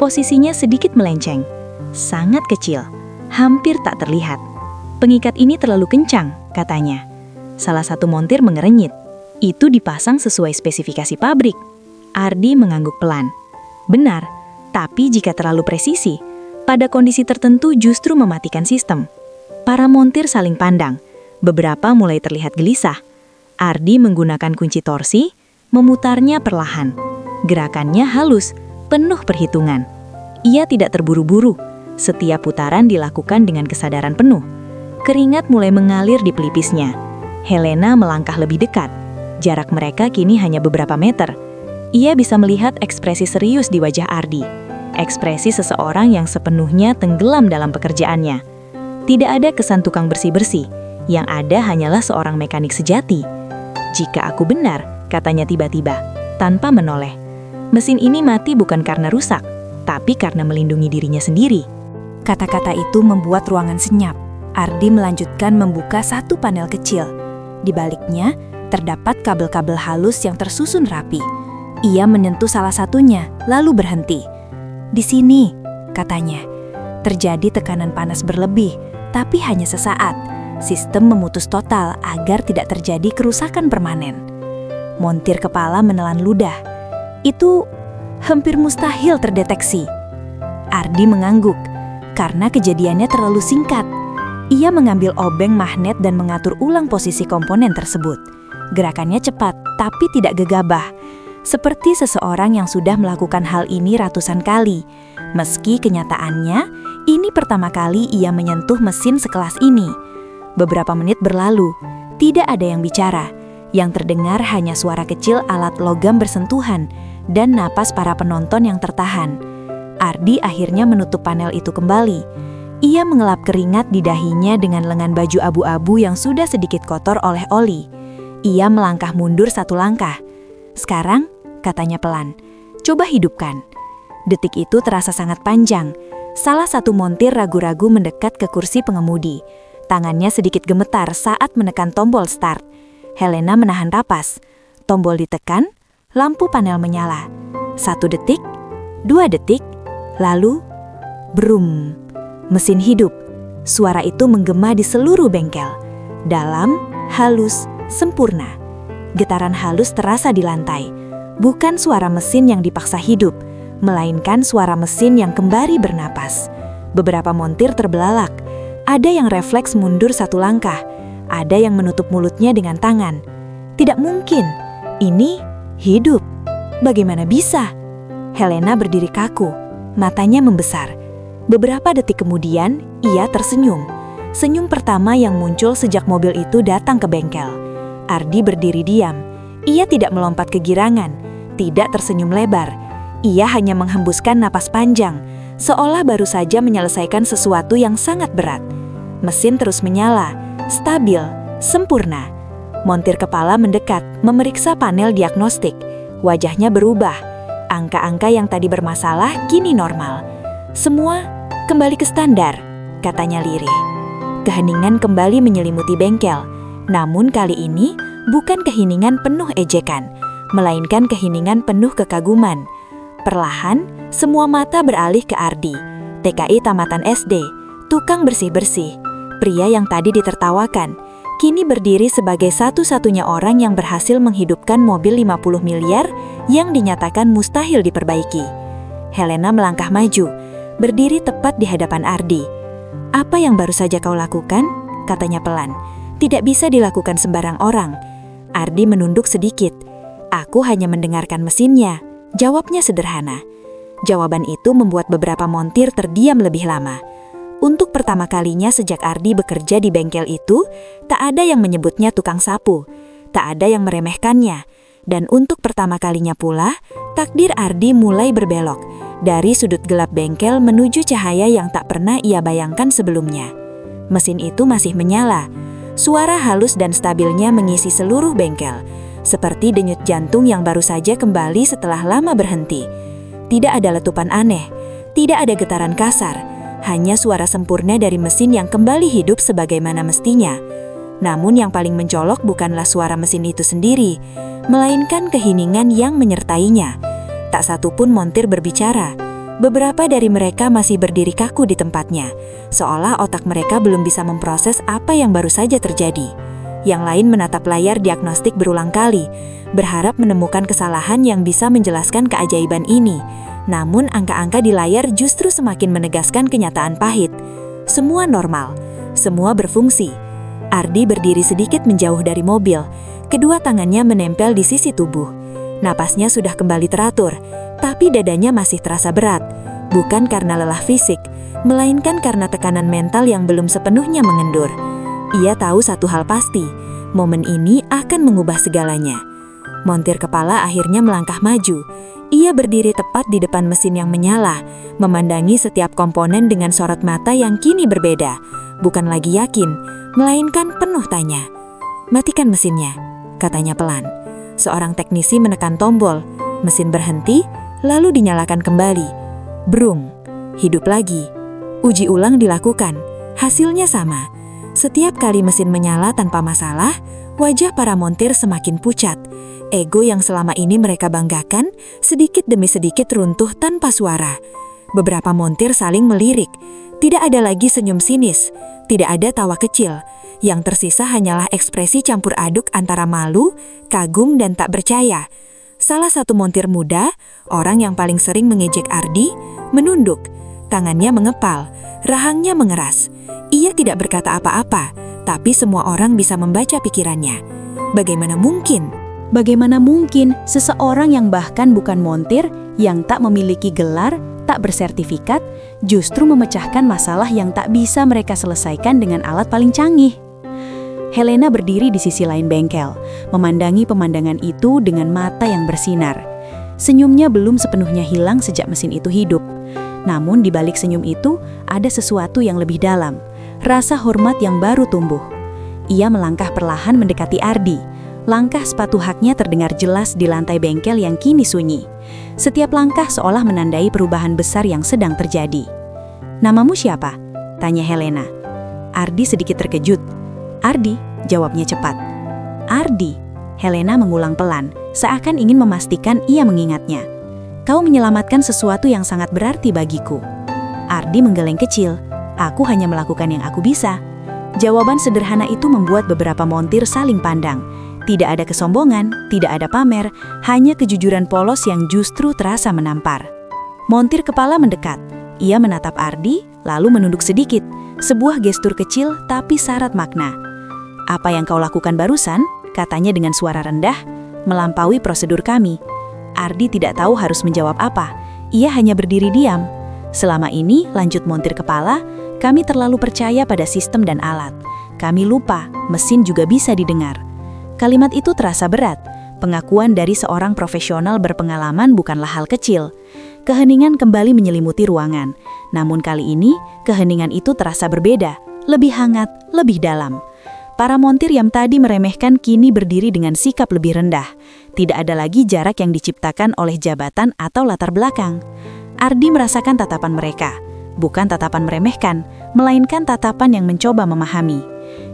posisinya sedikit melenceng. Sangat kecil, hampir tak terlihat. "Pengikat ini terlalu kencang," katanya. Salah satu montir mengerenyit. "Itu dipasang sesuai spesifikasi pabrik." Ardi mengangguk pelan. "Benar, tapi jika terlalu presisi, pada kondisi tertentu justru mematikan sistem." Para montir saling pandang. Beberapa mulai terlihat gelisah. Ardi menggunakan kunci torsi, memutarnya perlahan. Gerakannya halus, penuh perhitungan. Ia tidak terburu-buru. Setiap putaran dilakukan dengan kesadaran penuh. Keringat mulai mengalir di pelipisnya. Helena melangkah lebih dekat. Jarak mereka kini hanya beberapa meter. Ia bisa melihat ekspresi serius di wajah Ardi. Ekspresi seseorang yang sepenuhnya tenggelam dalam pekerjaannya. Tidak ada kesan tukang bersih-bersih. Yang ada hanyalah seorang mekanik sejati. "Jika aku benar," katanya tiba-tiba, tanpa menoleh. "Mesin ini mati bukan karena rusak, tapi karena melindungi dirinya sendiri." Kata-kata itu membuat ruangan senyap. Ardi melanjutkan membuka satu panel kecil. Di baliknya, terdapat kabel-kabel halus yang tersusun rapi. Ia menyentuh salah satunya, lalu berhenti. "Di sini," katanya. Terjadi tekanan panas berlebih, tapi hanya sesaat. Sistem memutus total agar tidak terjadi kerusakan permanen. Montir kepala menelan ludah. "Itu hampir mustahil terdeteksi." Ardi mengangguk, karena kejadiannya terlalu singkat. Ia mengambil obeng magnet dan mengatur ulang posisi komponen tersebut. Gerakannya cepat, tapi tidak gegabah. Seperti seseorang yang sudah melakukan hal ini ratusan kali. Meski kenyataannya, ini pertama kali ia menyentuh mesin sekelas ini. Beberapa menit berlalu, tidak ada yang bicara. Yang terdengar hanya suara kecil alat logam bersentuhan dan napas para penonton yang tertahan. Ardi akhirnya menutup panel itu kembali. Ia mengelap keringat di dahinya dengan lengan baju abu-abu yang sudah sedikit kotor oleh oli. Ia melangkah mundur satu langkah. "Sekarang," katanya pelan, "coba hidupkan." Detik itu terasa sangat panjang. Salah satu montir ragu-ragu mendekat ke kursi pengemudi. Tangannya sedikit gemetar saat menekan tombol start. Helena menahan napas. Tombol ditekan, lampu panel menyala. 1 detik, 2 detik, lalu brum. Mesin hidup. Suara itu menggema di seluruh bengkel. Dalam, halus, sempurna. Getaran halus terasa di lantai. Bukan suara mesin yang dipaksa hidup, melainkan suara mesin yang kembali bernapas. Beberapa montir terbelalak. Ada yang refleks mundur satu langkah. Ada yang menutup mulutnya dengan tangan. Tidak mungkin. Ini hidup. Bagaimana bisa? Helena berdiri kaku. Matanya membesar. Beberapa detik kemudian, ia tersenyum. Senyum pertama yang muncul sejak mobil itu datang ke bengkel. Ardi berdiri diam. Ia tidak melompat kegirangan, tidak tersenyum lebar. Ia hanya menghembuskan napas panjang, seolah baru saja menyelesaikan sesuatu yang sangat berat. Mesin terus menyala, stabil, sempurna. Montir kepala mendekat, memeriksa panel diagnostik. Wajahnya berubah. Angka-angka yang tadi bermasalah kini normal. Semua kembali ke standar, katanya lirih. Keheningan kembali menyelimuti bengkel. Namun kali ini bukan keheningan penuh ejekan, melainkan keheningan penuh kekaguman. Perlahan, semua mata beralih ke Ardi, TKI tamatan SD, tukang bersih-bersih. Pria yang tadi ditertawakan, kini berdiri sebagai satu-satunya orang yang berhasil menghidupkan mobil 50 miliar yang dinyatakan mustahil diperbaiki. Helena melangkah maju, berdiri tepat di hadapan Ardi. "Apa yang baru saja kau lakukan?" katanya pelan. "Tidak bisa dilakukan sembarang orang." Ardi menunduk sedikit. "Aku hanya mendengarkan mesinnya," jawabnya sederhana. Jawaban itu membuat beberapa montir terdiam lebih lama. Untuk pertama kalinya sejak Ardi bekerja di bengkel itu, tak ada yang menyebutnya tukang sapu, tak ada yang meremehkannya. Dan untuk pertama kalinya pula, takdir Ardi mulai berbelok, dari sudut gelap bengkel menuju cahaya yang tak pernah ia bayangkan sebelumnya. Mesin itu masih menyala, suara halus dan stabilnya mengisi seluruh bengkel, seperti denyut jantung yang baru saja kembali setelah lama berhenti. Tidak ada letupan aneh, tidak ada getaran kasar, hanya suara sempurna dari mesin yang kembali hidup sebagaimana mestinya. Namun yang paling mencolok bukanlah suara mesin itu sendiri, melainkan keheningan yang menyertainya. Tak satu pun montir berbicara. Beberapa dari mereka masih berdiri kaku di tempatnya, seolah otak mereka belum bisa memproses apa yang baru saja terjadi. Yang lain menatap layar diagnostik berulang kali, berharap menemukan kesalahan yang bisa menjelaskan keajaiban ini. Namun angka-angka di layar justru semakin menegaskan kenyataan pahit. Semua normal, semua berfungsi. Ardi berdiri sedikit menjauh dari mobil, kedua tangannya menempel di sisi tubuh. Napasnya sudah kembali teratur, tapi dadanya masih terasa berat. Bukan karena lelah fisik, melainkan karena tekanan mental yang belum sepenuhnya mengendur. Ia tahu satu hal pasti, momen ini akan mengubah segalanya. Montir kepala akhirnya melangkah maju. Ia berdiri tepat di depan mesin yang menyala, memandangi setiap komponen dengan sorot mata yang kini berbeda. Bukan lagi yakin, melainkan penuh tanya. "Matikan mesinnya," katanya pelan. Seorang teknisi menekan tombol, mesin berhenti, lalu dinyalakan kembali. Brung, hidup lagi. Uji ulang dilakukan, hasilnya sama. Setiap kali mesin menyala tanpa masalah, wajah para montir semakin pucat. Ego yang selama ini mereka banggakan, sedikit demi sedikit runtuh tanpa suara. Beberapa montir saling melirik. Tidak ada lagi senyum sinis, tidak ada tawa kecil. Yang tersisa hanyalah ekspresi campur aduk antara malu, kagum, dan tak percaya. Salah satu montir muda, orang yang paling sering mengejek Ardi, menunduk. Tangannya mengepal, rahangnya mengeras. Ia tidak berkata apa-apa, tapi semua orang bisa membaca pikirannya. Bagaimana mungkin? Bagaimana mungkin seseorang yang bahkan bukan montir, yang tak memiliki gelar, tak bersertifikat, justru memecahkan masalah yang tak bisa mereka selesaikan dengan alat paling canggih? Helena berdiri di sisi lain bengkel, memandangi pemandangan itu dengan mata yang bersinar. Senyumnya belum sepenuhnya hilang sejak mesin itu hidup. Namun di balik senyum itu ada sesuatu yang lebih dalam, rasa hormat yang baru tumbuh. Ia melangkah perlahan mendekati Ardi. Langkah sepatu haknya terdengar jelas di lantai bengkel yang kini sunyi. Setiap langkah seolah menandai perubahan besar yang sedang terjadi. "Namamu siapa?" tanya Helena. Ardi sedikit terkejut. "Ardi," jawabnya cepat. "Ardi," Helena mengulang pelan, seakan ingin memastikan ia mengingatnya. "Kau menyelamatkan sesuatu yang sangat berarti bagiku." Ardi menggeleng kecil. "Aku hanya melakukan yang aku bisa." Jawaban sederhana itu membuat beberapa montir saling pandang. Tidak ada kesombongan, tidak ada pamer, hanya kejujuran polos yang justru terasa menampar. Montir kepala mendekat. Ia menatap Ardi, lalu menunduk sedikit. Sebuah gestur kecil tapi syarat makna. "Apa yang kau lakukan barusan?" katanya dengan suara rendah, "melampaui prosedur kami." Ardi tidak tahu harus menjawab apa. Ia hanya berdiri diam. "Selama ini," lanjut montir kepala, "kami terlalu percaya pada sistem dan alat. Kami lupa, mesin juga bisa didengar." Kalimat itu terasa berat, Pengakuan dari seorang profesional berpengalaman bukanlah hal kecil. Keheningan kembali menyelimuti ruangan. Namun kali ini, keheningan itu terasa berbeda, lebih hangat, lebih dalam. Para montir yang tadi meremehkan kini berdiri dengan sikap lebih rendah. Tidak ada lagi jarak yang diciptakan oleh jabatan atau latar belakang. Ardi merasakan tatapan mereka. Bukan tatapan meremehkan, melainkan tatapan yang mencoba memahami.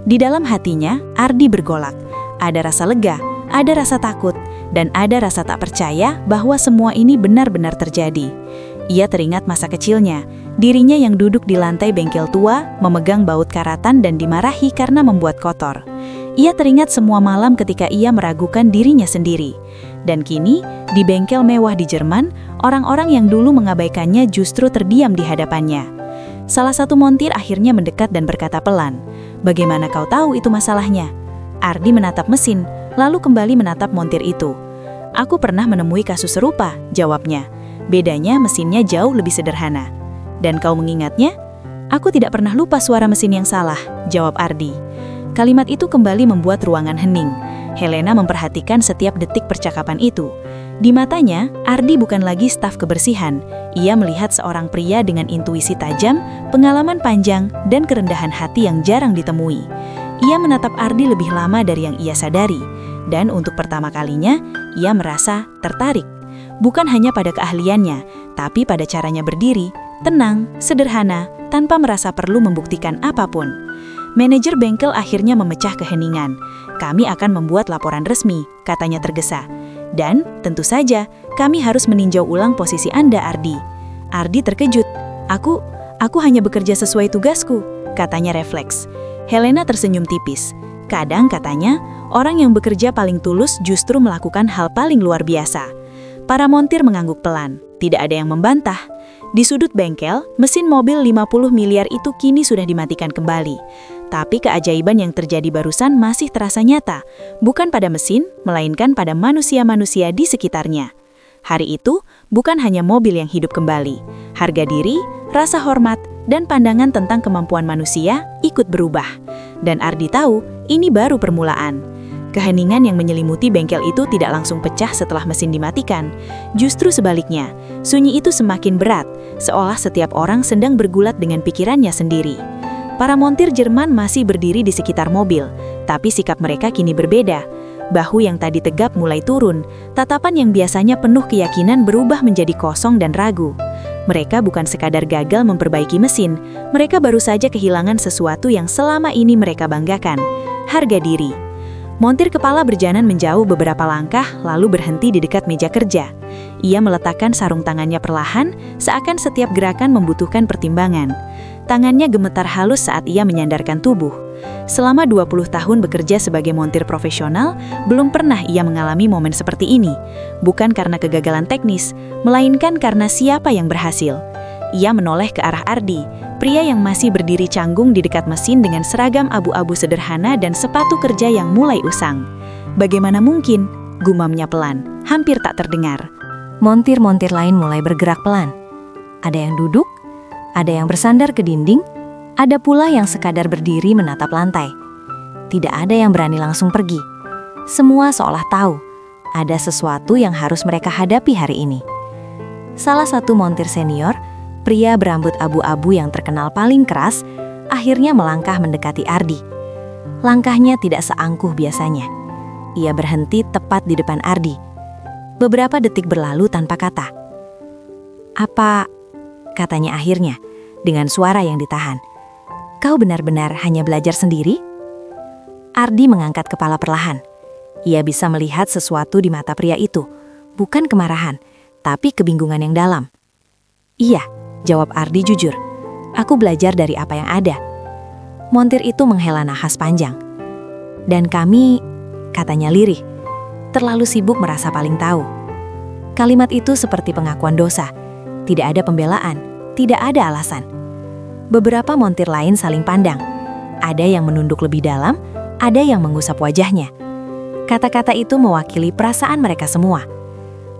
Di dalam hatinya, Ardi bergolak. Ada rasa lega, ada rasa takut, dan ada rasa tak percaya bahwa semua ini benar-benar terjadi. Ia teringat masa kecilnya, dirinya yang duduk di lantai bengkel tua, memegang baut karatan dan dimarahi karena membuat kotor. Ia teringat semua malam ketika ia meragukan dirinya sendiri. Dan kini, di bengkel mewah di Jerman, orang-orang yang dulu mengabaikannya justru terdiam di hadapannya. Salah satu montir akhirnya mendekat dan berkata pelan, "Bagaimana kau tahu itu masalahnya?" Ardi menatap mesin, lalu kembali menatap montir itu. "Aku pernah menemui kasus serupa," jawabnya. "Bedanya mesinnya jauh lebih sederhana." "Dan kau mengingatnya?" "Aku tidak pernah lupa suara mesin yang salah," jawab Ardi. Kalimat itu kembali membuat ruangan hening. Helena memperhatikan setiap detik percakapan itu. Di matanya, Ardi bukan lagi staf kebersihan. Ia melihat seorang pria dengan intuisi tajam, pengalaman panjang, dan kerendahan hati yang jarang ditemui. Ia menatap Ardi lebih lama dari yang ia sadari. Dan untuk pertama kalinya, ia merasa tertarik. Bukan hanya pada keahliannya, tapi pada caranya berdiri, tenang, sederhana, tanpa merasa perlu membuktikan apapun. Manajer bengkel akhirnya memecah keheningan. "Kami akan membuat laporan resmi," katanya tergesa. "Dan, tentu saja, kami harus meninjau ulang posisi Anda, Ardi." Ardi terkejut. Aku hanya bekerja sesuai tugasku," katanya refleks. Helena tersenyum tipis. "Kadang," katanya, "orang yang bekerja paling tulus justru melakukan hal paling luar biasa." Para montir mengangguk pelan. Tidak ada yang membantah. Di sudut bengkel, mesin mobil 50 miliar itu kini sudah dimatikan kembali. Tapi keajaiban yang terjadi barusan masih terasa nyata, bukan pada mesin, melainkan pada manusia-manusia di sekitarnya. Hari itu, bukan hanya mobil yang hidup kembali. Harga diri, rasa hormat, dan pandangan tentang kemampuan manusia ikut berubah. Dan Ardi tahu, ini baru permulaan. Keheningan yang menyelimuti bengkel itu tidak langsung pecah setelah mesin dimatikan. Justru sebaliknya, sunyi itu semakin berat, seolah setiap orang sedang bergulat dengan pikirannya sendiri. Para montir Jerman masih berdiri di sekitar mobil, tapi sikap mereka kini berbeda. Bahu yang tadi tegap mulai turun, tatapan yang biasanya penuh keyakinan berubah menjadi kosong dan ragu. Mereka bukan sekadar gagal memperbaiki mesin, mereka baru saja kehilangan sesuatu yang selama ini mereka banggakan, harga diri. Montir kepala berjalan menjauh beberapa langkah, lalu berhenti di dekat meja kerja. Ia meletakkan sarung tangannya perlahan, seakan setiap gerakan membutuhkan pertimbangan. Tangannya gemetar halus saat ia menyandarkan tubuh. Selama 20 tahun bekerja sebagai montir profesional, belum pernah ia mengalami momen seperti ini. Bukan karena kegagalan teknis, melainkan karena siapa yang berhasil. Ia menoleh ke arah Ardi, pria yang masih berdiri canggung di dekat mesin dengan seragam abu-abu sederhana dan sepatu kerja yang mulai usang. "Bagaimana mungkin?" gumamnya pelan, hampir tak terdengar. Montir-montir lain mulai bergerak pelan. Ada yang duduk, ada yang bersandar ke dinding, ada pula yang sekadar berdiri menatap lantai. Tidak ada yang berani langsung pergi. Semua seolah tahu, ada sesuatu yang harus mereka hadapi hari ini. Salah satu montir senior, pria berambut abu-abu yang terkenal paling keras, akhirnya melangkah mendekati Ardi. Langkahnya tidak seangkuh biasanya. Ia berhenti tepat di depan Ardi. Beberapa detik berlalu tanpa kata. "Apa?" katanya akhirnya, dengan suara yang ditahan. "Kau benar-benar hanya belajar sendiri?" Ardi mengangkat kepala perlahan. Ia bisa melihat sesuatu di mata pria itu, bukan kemarahan, tapi kebingungan yang dalam. "Iya," jawab Ardi jujur. "Aku belajar dari apa yang ada." Montir itu menghela nafas panjang. "Dan kami," katanya lirih, "terlalu sibuk merasa paling tahu." Kalimat itu seperti pengakuan dosa. Tidak ada pembelaan, tidak ada alasan. Beberapa montir lain saling pandang. Ada yang menunduk lebih dalam, ada yang mengusap wajahnya. Kata-kata itu mewakili perasaan mereka semua.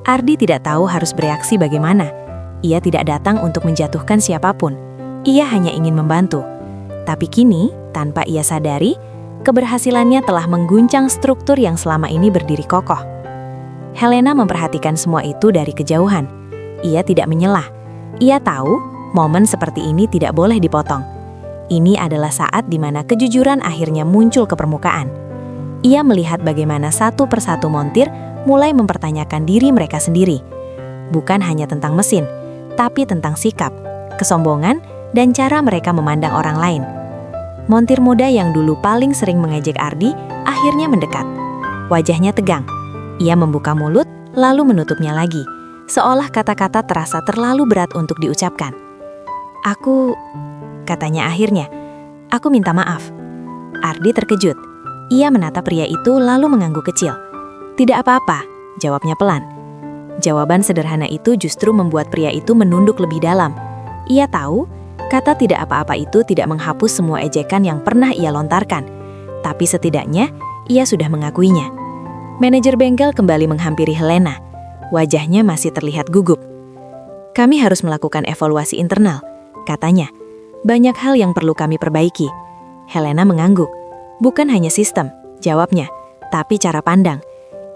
Ardi tidak tahu harus bereaksi bagaimana. Ia tidak datang untuk menjatuhkan siapapun. Ia hanya ingin membantu. Tapi kini, tanpa ia sadari, keberhasilannya telah mengguncang struktur yang selama ini berdiri kokoh. Helena memperhatikan semua itu dari kejauhan. Ia tidak menyelah. Ia tahu momen seperti ini tidak boleh dipotong. Ini adalah saat di mana kejujuran akhirnya muncul ke permukaan. Ia melihat bagaimana satu persatu montir mulai mempertanyakan diri mereka sendiri. Bukan hanya tentang mesin, tapi tentang sikap, kesombongan, dan cara mereka memandang orang lain. Montir muda yang dulu paling sering mengejek Ardi akhirnya mendekat. Wajahnya tegang. Ia membuka mulut, lalu menutupnya lagi, seolah kata-kata terasa terlalu berat untuk diucapkan. "Aku," katanya akhirnya, "aku minta maaf." Ardi terkejut. Ia menatap pria itu lalu mengangguk kecil. "Tidak apa-apa," jawabnya pelan. Jawaban sederhana itu justru membuat pria itu menunduk lebih dalam. Ia tahu, kata tidak apa-apa itu tidak menghapus semua ejekan yang pernah ia lontarkan. Tapi setidaknya, ia sudah mengakuinya. Manajer bengkel kembali menghampiri Helena. Wajahnya masih terlihat gugup. "Kami harus melakukan evaluasi internal," katanya. "Banyak hal yang perlu kami perbaiki." Helena mengangguk. "Bukan hanya sistem," jawabnya, "tapi cara pandang."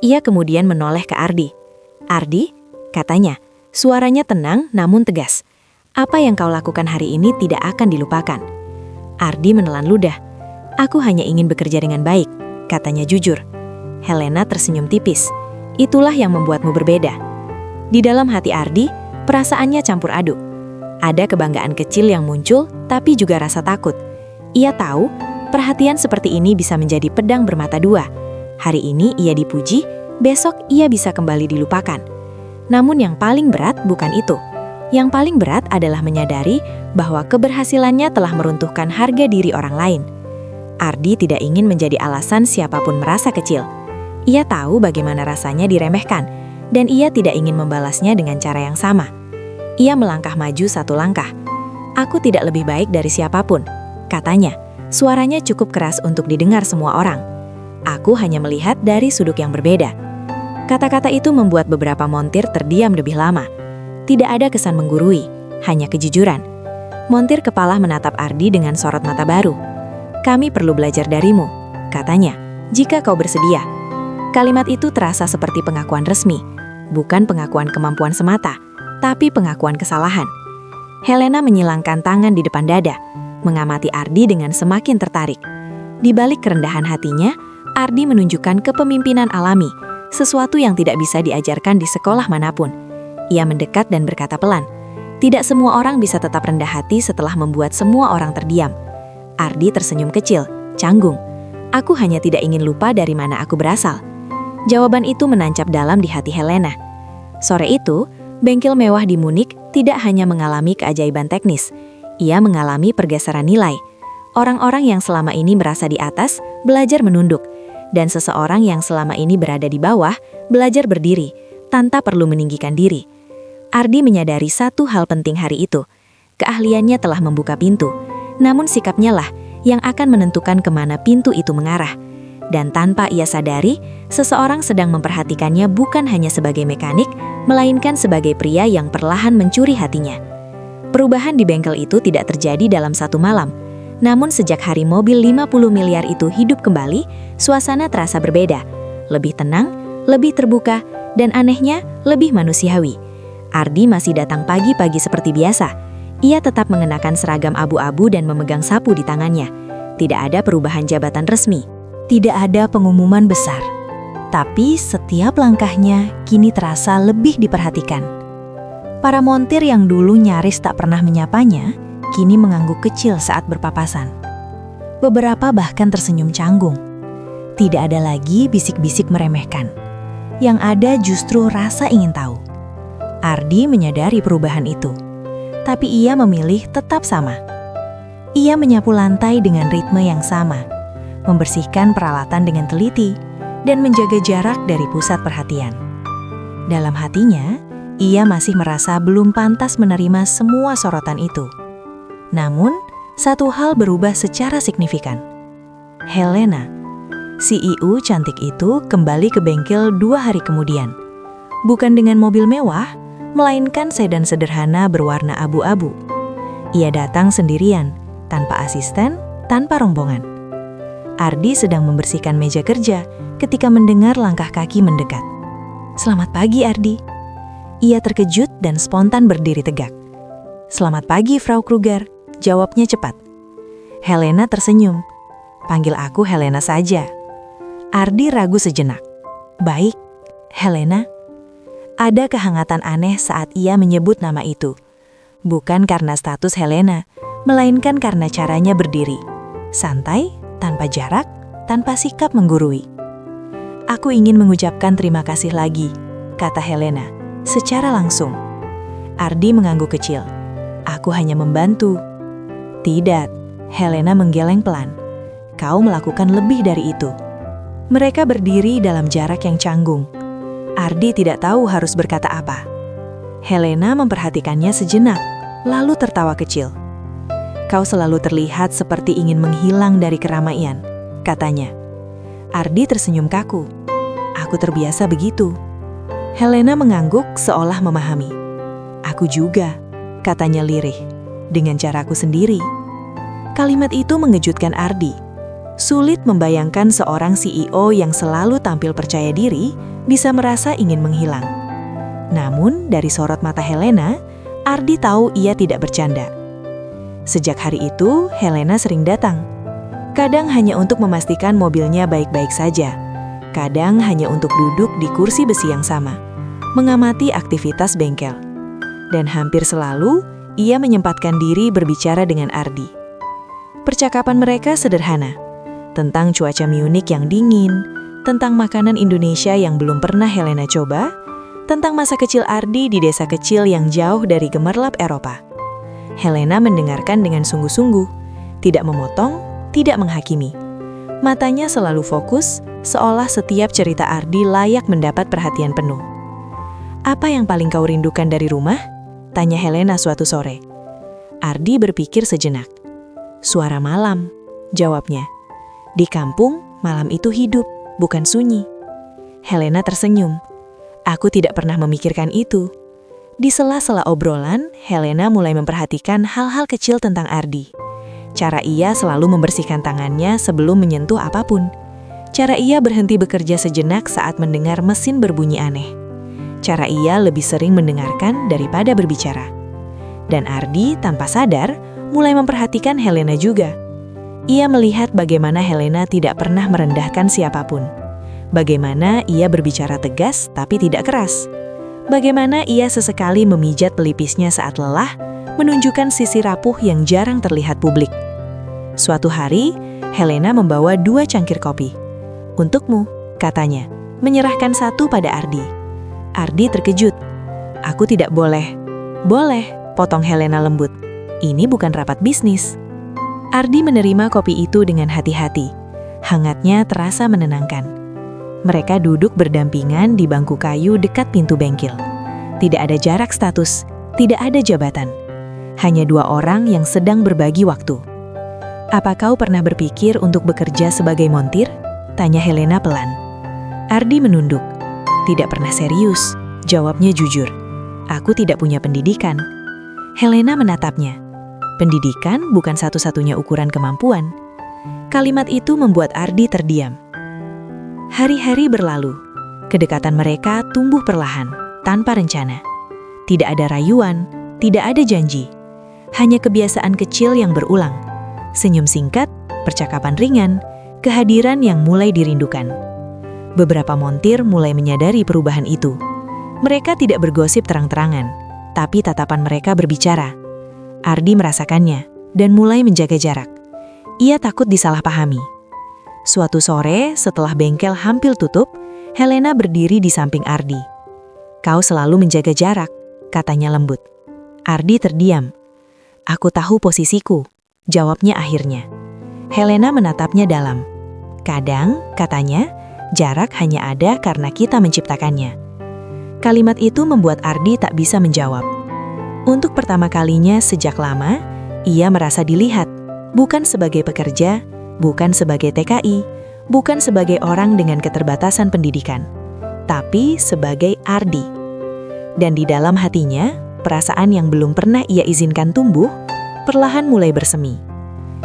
Ia kemudian menoleh ke Ardi. "Ardi," katanya, suaranya tenang namun tegas. "Apa yang kau lakukan hari ini tidak akan dilupakan." Ardi menelan ludah. "Aku hanya ingin bekerja dengan baik," katanya jujur. Helena tersenyum tipis. "Itulah yang membuatmu berbeda." Di dalam hati Ardi, perasaannya campur aduk. Ada kebanggaan kecil yang muncul, tapi juga rasa takut. Ia tahu, perhatian seperti ini bisa menjadi pedang bermata dua. Hari ini ia dipuji, besok ia bisa kembali dilupakan. Namun yang paling berat bukan itu. Yang paling berat adalah menyadari bahwa keberhasilannya telah meruntuhkan harga diri orang lain. Ardi tidak ingin menjadi alasan siapapun merasa kecil. Ia tahu bagaimana rasanya diremehkan, dan ia tidak ingin membalasnya dengan cara yang sama. Ia melangkah maju satu langkah. "Aku tidak lebih baik dari siapapun," katanya. Suaranya cukup keras untuk didengar semua orang. "Aku hanya melihat dari sudut yang berbeda." Kata-kata itu membuat beberapa montir terdiam lebih lama. Tidak ada kesan menggurui, hanya kejujuran. Montir kepala menatap Ardi dengan sorot mata baru. "Kami perlu belajar darimu," katanya, "jika kau bersedia." Kalimat itu terasa seperti pengakuan resmi, bukan pengakuan kemampuan semata, tapi pengakuan kesalahan. Helena menyilangkan tangan di depan dada, mengamati Ardi dengan semakin tertarik. Di balik kerendahan hatinya, Ardi menunjukkan kepemimpinan alami, sesuatu yang tidak bisa diajarkan di sekolah manapun. Ia mendekat dan berkata pelan, "Tidak semua orang bisa tetap rendah hati setelah membuat semua orang terdiam." Ardi tersenyum kecil, canggung. "Aku hanya tidak ingin lupa dari mana aku berasal." Jawaban itu menancap dalam di hati Helena. Sore itu, bengkel mewah di Munich tidak hanya mengalami keajaiban teknis. Ia mengalami pergeseran nilai. Orang-orang yang selama ini merasa di atas, belajar menunduk. Dan seseorang yang selama ini berada di bawah, belajar berdiri, tanpa perlu meninggikan diri. Ardi menyadari satu hal penting hari itu. Keahliannya telah membuka pintu, namun sikapnya lah yang akan menentukan kemana pintu itu mengarah. Dan tanpa ia sadari, seseorang sedang memperhatikannya bukan hanya sebagai mekanik, melainkan sebagai pria yang perlahan mencuri hatinya. Perubahan di bengkel itu tidak terjadi dalam satu malam. Namun sejak hari mobil 50 miliar itu hidup kembali, suasana terasa berbeda. Lebih tenang, lebih terbuka, dan anehnya lebih manusiawi. Ardi masih datang pagi-pagi seperti biasa. Ia tetap mengenakan seragam abu-abu dan memegang sapu di tangannya. Tidak ada perubahan jabatan resmi. Tidak ada pengumuman besar. Tapi setiap langkahnya kini terasa lebih diperhatikan. Para montir yang dulu nyaris tak pernah menyapanya, kini mengangguk kecil saat berpapasan. Beberapa bahkan tersenyum canggung. Tidak ada lagi bisik-bisik meremehkan. Yang ada justru rasa ingin tahu. Ardi menyadari perubahan itu. Tapi ia memilih tetap sama. Ia menyapu lantai dengan ritme yang sama, membersihkan peralatan dengan teliti, dan menjaga jarak dari pusat perhatian. Dalam hatinya, ia masih merasa belum pantas menerima semua sorotan itu. Namun, satu hal berubah secara signifikan. Helena, CEO cantik itu, kembali ke bengkel 2 hari kemudian. Bukan dengan mobil mewah, melainkan sedan sederhana berwarna abu-abu. Ia datang sendirian, tanpa asisten, tanpa rombongan. Ardi sedang membersihkan meja kerja ketika mendengar langkah kaki mendekat. "Selamat pagi, Ardi." Ia terkejut dan spontan berdiri tegak. "Selamat pagi, Frau Kruger," jawabnya cepat. Helena tersenyum. "Panggil aku Helena saja." Ardi ragu sejenak. "Baik, Helena." Ada kehangatan aneh saat ia menyebut nama itu. Bukan karena status Helena, melainkan karena caranya berdiri. Santai, tanpa jarak, tanpa sikap menggurui. "Aku ingin mengucapkan terima kasih lagi," kata Helena, secara langsung. Ardi mengangguk kecil. "Aku hanya membantu." "Tidak," Helena menggeleng pelan. "Kau melakukan lebih dari itu." Mereka berdiri dalam jarak yang canggung. Ardi tidak tahu harus berkata apa. Helena memperhatikannya sejenak, lalu tertawa kecil. "Kau selalu terlihat seperti ingin menghilang dari keramaian," katanya. Ardi tersenyum kaku. "Aku terbiasa begitu." Helena mengangguk seolah memahami. "Aku juga," katanya lirih, "dengan caraku sendiri." Kalimat itu mengejutkan Ardi. Sulit membayangkan seorang CEO yang selalu tampil percaya diri bisa merasa ingin menghilang. Namun, dari sorot mata Helena, Ardi tahu ia tidak bercanda. Sejak hari itu, Helena sering datang. Kadang hanya untuk memastikan mobilnya baik-baik saja. Kadang hanya untuk duduk di kursi besi yang sama, mengamati aktivitas bengkel. Dan hampir selalu, ia menyempatkan diri berbicara dengan Ardi. Percakapan mereka sederhana, tentang cuaca Munich yang dingin, tentang makanan Indonesia yang belum pernah Helena coba, tentang masa kecil Ardi di desa kecil yang jauh dari gemerlap Eropa. Helena mendengarkan dengan sungguh-sungguh, tidak memotong, tidak menghakimi. Matanya selalu fokus, seolah setiap cerita Ardi layak mendapat perhatian penuh. "Apa yang paling kau rindukan dari rumah?" tanya Helena suatu sore. Ardi berpikir sejenak. "Suara malam," jawabnya. "Di kampung, malam itu hidup, bukan sunyi." Helena tersenyum. "Aku tidak pernah memikirkan itu." Di sela-sela obrolan, Helena mulai memperhatikan hal-hal kecil tentang Ardi. Cara ia selalu membersihkan tangannya sebelum menyentuh apapun. Cara ia berhenti bekerja sejenak saat mendengar mesin berbunyi aneh. Cara ia lebih sering mendengarkan daripada berbicara. Dan Ardi, tanpa sadar, mulai memperhatikan Helena juga. Ia melihat bagaimana Helena tidak pernah merendahkan siapapun. Bagaimana ia berbicara tegas tapi tidak keras. Bagaimana ia sesekali memijat pelipisnya saat lelah, menunjukkan sisi rapuh yang jarang terlihat publik. Suatu hari, Helena membawa 2 cangkir kopi. "Untukmu," katanya, menyerahkan satu pada Ardi. Ardi terkejut. "Aku tidak boleh." "Boleh," potong Helena lembut. "Ini bukan rapat bisnis." Ardi menerima kopi itu dengan hati-hati. Hangatnya terasa menenangkan. Mereka duduk berdampingan di bangku kayu dekat pintu bengkel. Tidak ada jarak status, tidak ada jabatan. Hanya 2 orang yang sedang berbagi waktu. "Apa kau pernah berpikir untuk bekerja sebagai montir?" tanya Helena pelan. Ardi menunduk. "Tidak pernah serius," jawabnya jujur. "Aku tidak punya pendidikan." Helena menatapnya. Pendidikan bukan satu-satunya ukuran kemampuan. Kalimat itu membuat Ardi terdiam. Hari-hari berlalu. Kedekatan mereka tumbuh perlahan, tanpa rencana. Tidak ada rayuan, tidak ada janji. Hanya kebiasaan kecil yang berulang. Senyum singkat, percakapan ringan, kehadiran yang mulai dirindukan. Beberapa montir mulai menyadari perubahan itu. Mereka tidak bergosip terang-terangan, tapi tatapan mereka berbicara. Ardi merasakannya dan mulai menjaga jarak. Ia takut disalahpahami. Suatu sore, setelah bengkel hampir tutup, Helena berdiri di samping Ardi. "Kau selalu menjaga jarak," katanya lembut. Ardi terdiam. "Aku tahu posisiku," jawabnya akhirnya. Helena menatapnya dalam. "Kadang," katanya, "jarak hanya ada karena kita menciptakannya." Kalimat itu membuat Ardi tak bisa menjawab. Untuk pertama kalinya sejak lama, ia merasa dilihat, bukan sebagai pekerja, bukan sebagai TKI, bukan sebagai orang dengan keterbatasan pendidikan, tapi sebagai Ardi. Dan di dalam hatinya, perasaan yang belum pernah ia izinkan tumbuh, perlahan mulai bersemi.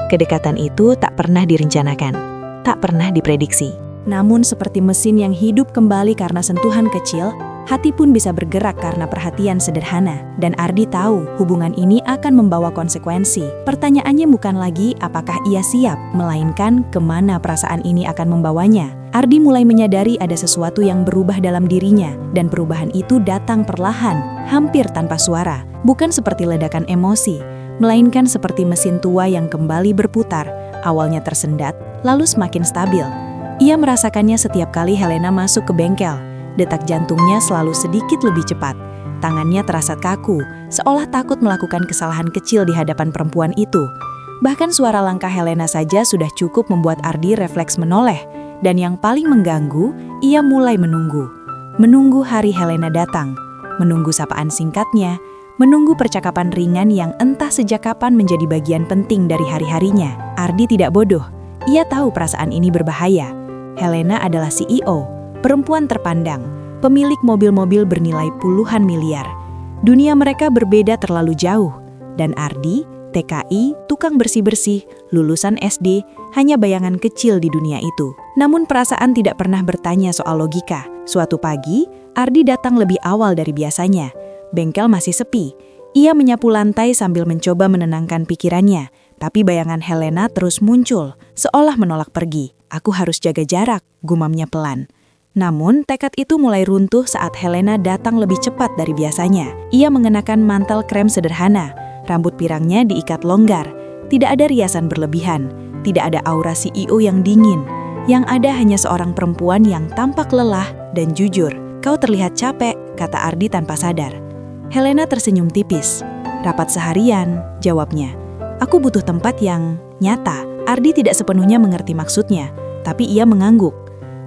Kedekatan itu tak pernah direncanakan, tak pernah diprediksi. Namun seperti mesin yang hidup kembali karena sentuhan kecil, hati pun bisa bergerak karena perhatian sederhana. Dan Ardi tahu hubungan ini akan membawa konsekuensi. Pertanyaannya bukan lagi apakah ia siap, melainkan kemana perasaan ini akan membawanya. Ardi mulai menyadari ada sesuatu yang berubah dalam dirinya, dan perubahan itu datang perlahan, hampir tanpa suara. Bukan seperti ledakan emosi, melainkan seperti mesin tua yang kembali berputar, awalnya tersendat, lalu semakin stabil. Ia merasakannya setiap kali Helena masuk ke bengkel. Detak jantungnya selalu sedikit lebih cepat. Tangannya terasa kaku, seolah takut melakukan kesalahan kecil di hadapan perempuan itu. Bahkan suara langkah Helena saja sudah cukup membuat Ardi refleks menoleh. Dan yang paling mengganggu, ia mulai menunggu. Menunggu hari Helena datang. Menunggu sapaan singkatnya. Menunggu percakapan ringan yang entah sejak kapan menjadi bagian penting dari hari-harinya. Ardi tidak bodoh. Ia tahu perasaan ini berbahaya. Helena adalah CEO, perempuan terpandang, pemilik mobil-mobil bernilai puluhan miliar. Dunia mereka berbeda terlalu jauh. Dan Ardi, TKI, tukang bersih-bersih, lulusan SD, hanya bayangan kecil di dunia itu. Namun perasaan tidak pernah bertanya soal logika. Suatu pagi, Ardi datang lebih awal dari biasanya. Bengkel masih sepi. Ia menyapu lantai sambil mencoba menenangkan pikirannya. Tapi bayangan Helena terus muncul, seolah menolak pergi. Aku harus jaga jarak, gumamnya pelan. Namun, tekad itu mulai runtuh saat Helena datang lebih cepat dari biasanya. Ia mengenakan mantel krem sederhana, rambut pirangnya diikat longgar. Tidak ada riasan berlebihan, tidak ada aura CEO yang dingin. Yang ada hanya seorang perempuan yang tampak lelah dan jujur. Kau terlihat capek, kata Ardi tanpa sadar. Helena tersenyum tipis. Rapat seharian, jawabnya. Aku butuh tempat yang nyata. Ardi tidak sepenuhnya mengerti maksudnya, tapi ia mengangguk.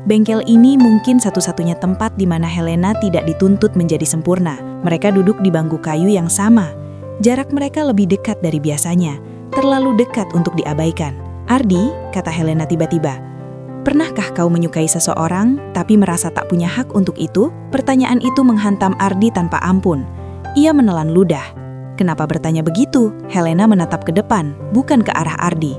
Bengkel ini mungkin satu-satunya tempat di mana Helena tidak dituntut menjadi sempurna. Mereka duduk di bangku kayu yang sama. Jarak mereka lebih dekat dari biasanya, terlalu dekat untuk diabaikan. Ardi, kata Helena tiba-tiba, pernahkah kau menyukai seseorang, tapi merasa tak punya hak untuk itu? Pertanyaan itu menghantam Ardi tanpa ampun. Ia menelan ludah. Kenapa bertanya begitu? Helena menatap ke depan, bukan ke arah Ardi.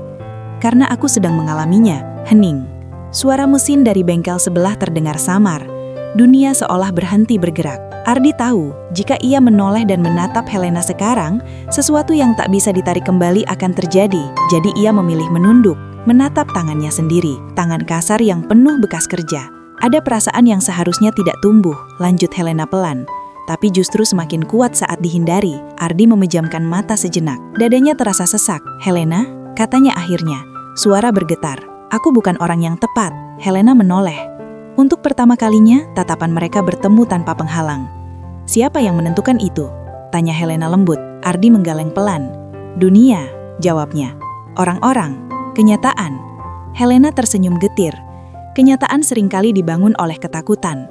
Karena aku sedang mengalaminya, hening. Suara mesin dari bengkel sebelah terdengar samar. Dunia seolah berhenti bergerak. Ardi tahu, jika ia menoleh dan menatap Helena sekarang, sesuatu yang tak bisa ditarik kembali akan terjadi. Jadi ia memilih menunduk, menatap tangannya sendiri, tangan kasar yang penuh bekas kerja. Ada perasaan yang seharusnya tidak tumbuh, lanjut Helena pelan. Tapi justru semakin kuat saat dihindari. Ardi memejamkan mata sejenak. Dadanya terasa sesak. Helena, katanya akhirnya. Suara bergetar. Aku bukan orang yang tepat. Helena menoleh. Untuk pertama kalinya, tatapan mereka bertemu tanpa penghalang. Siapa yang menentukan itu? Tanya Helena lembut. Ardi menggeleng pelan. Dunia, jawabnya. Orang-orang, kenyataan. Helena tersenyum getir. Kenyataan seringkali dibangun oleh ketakutan.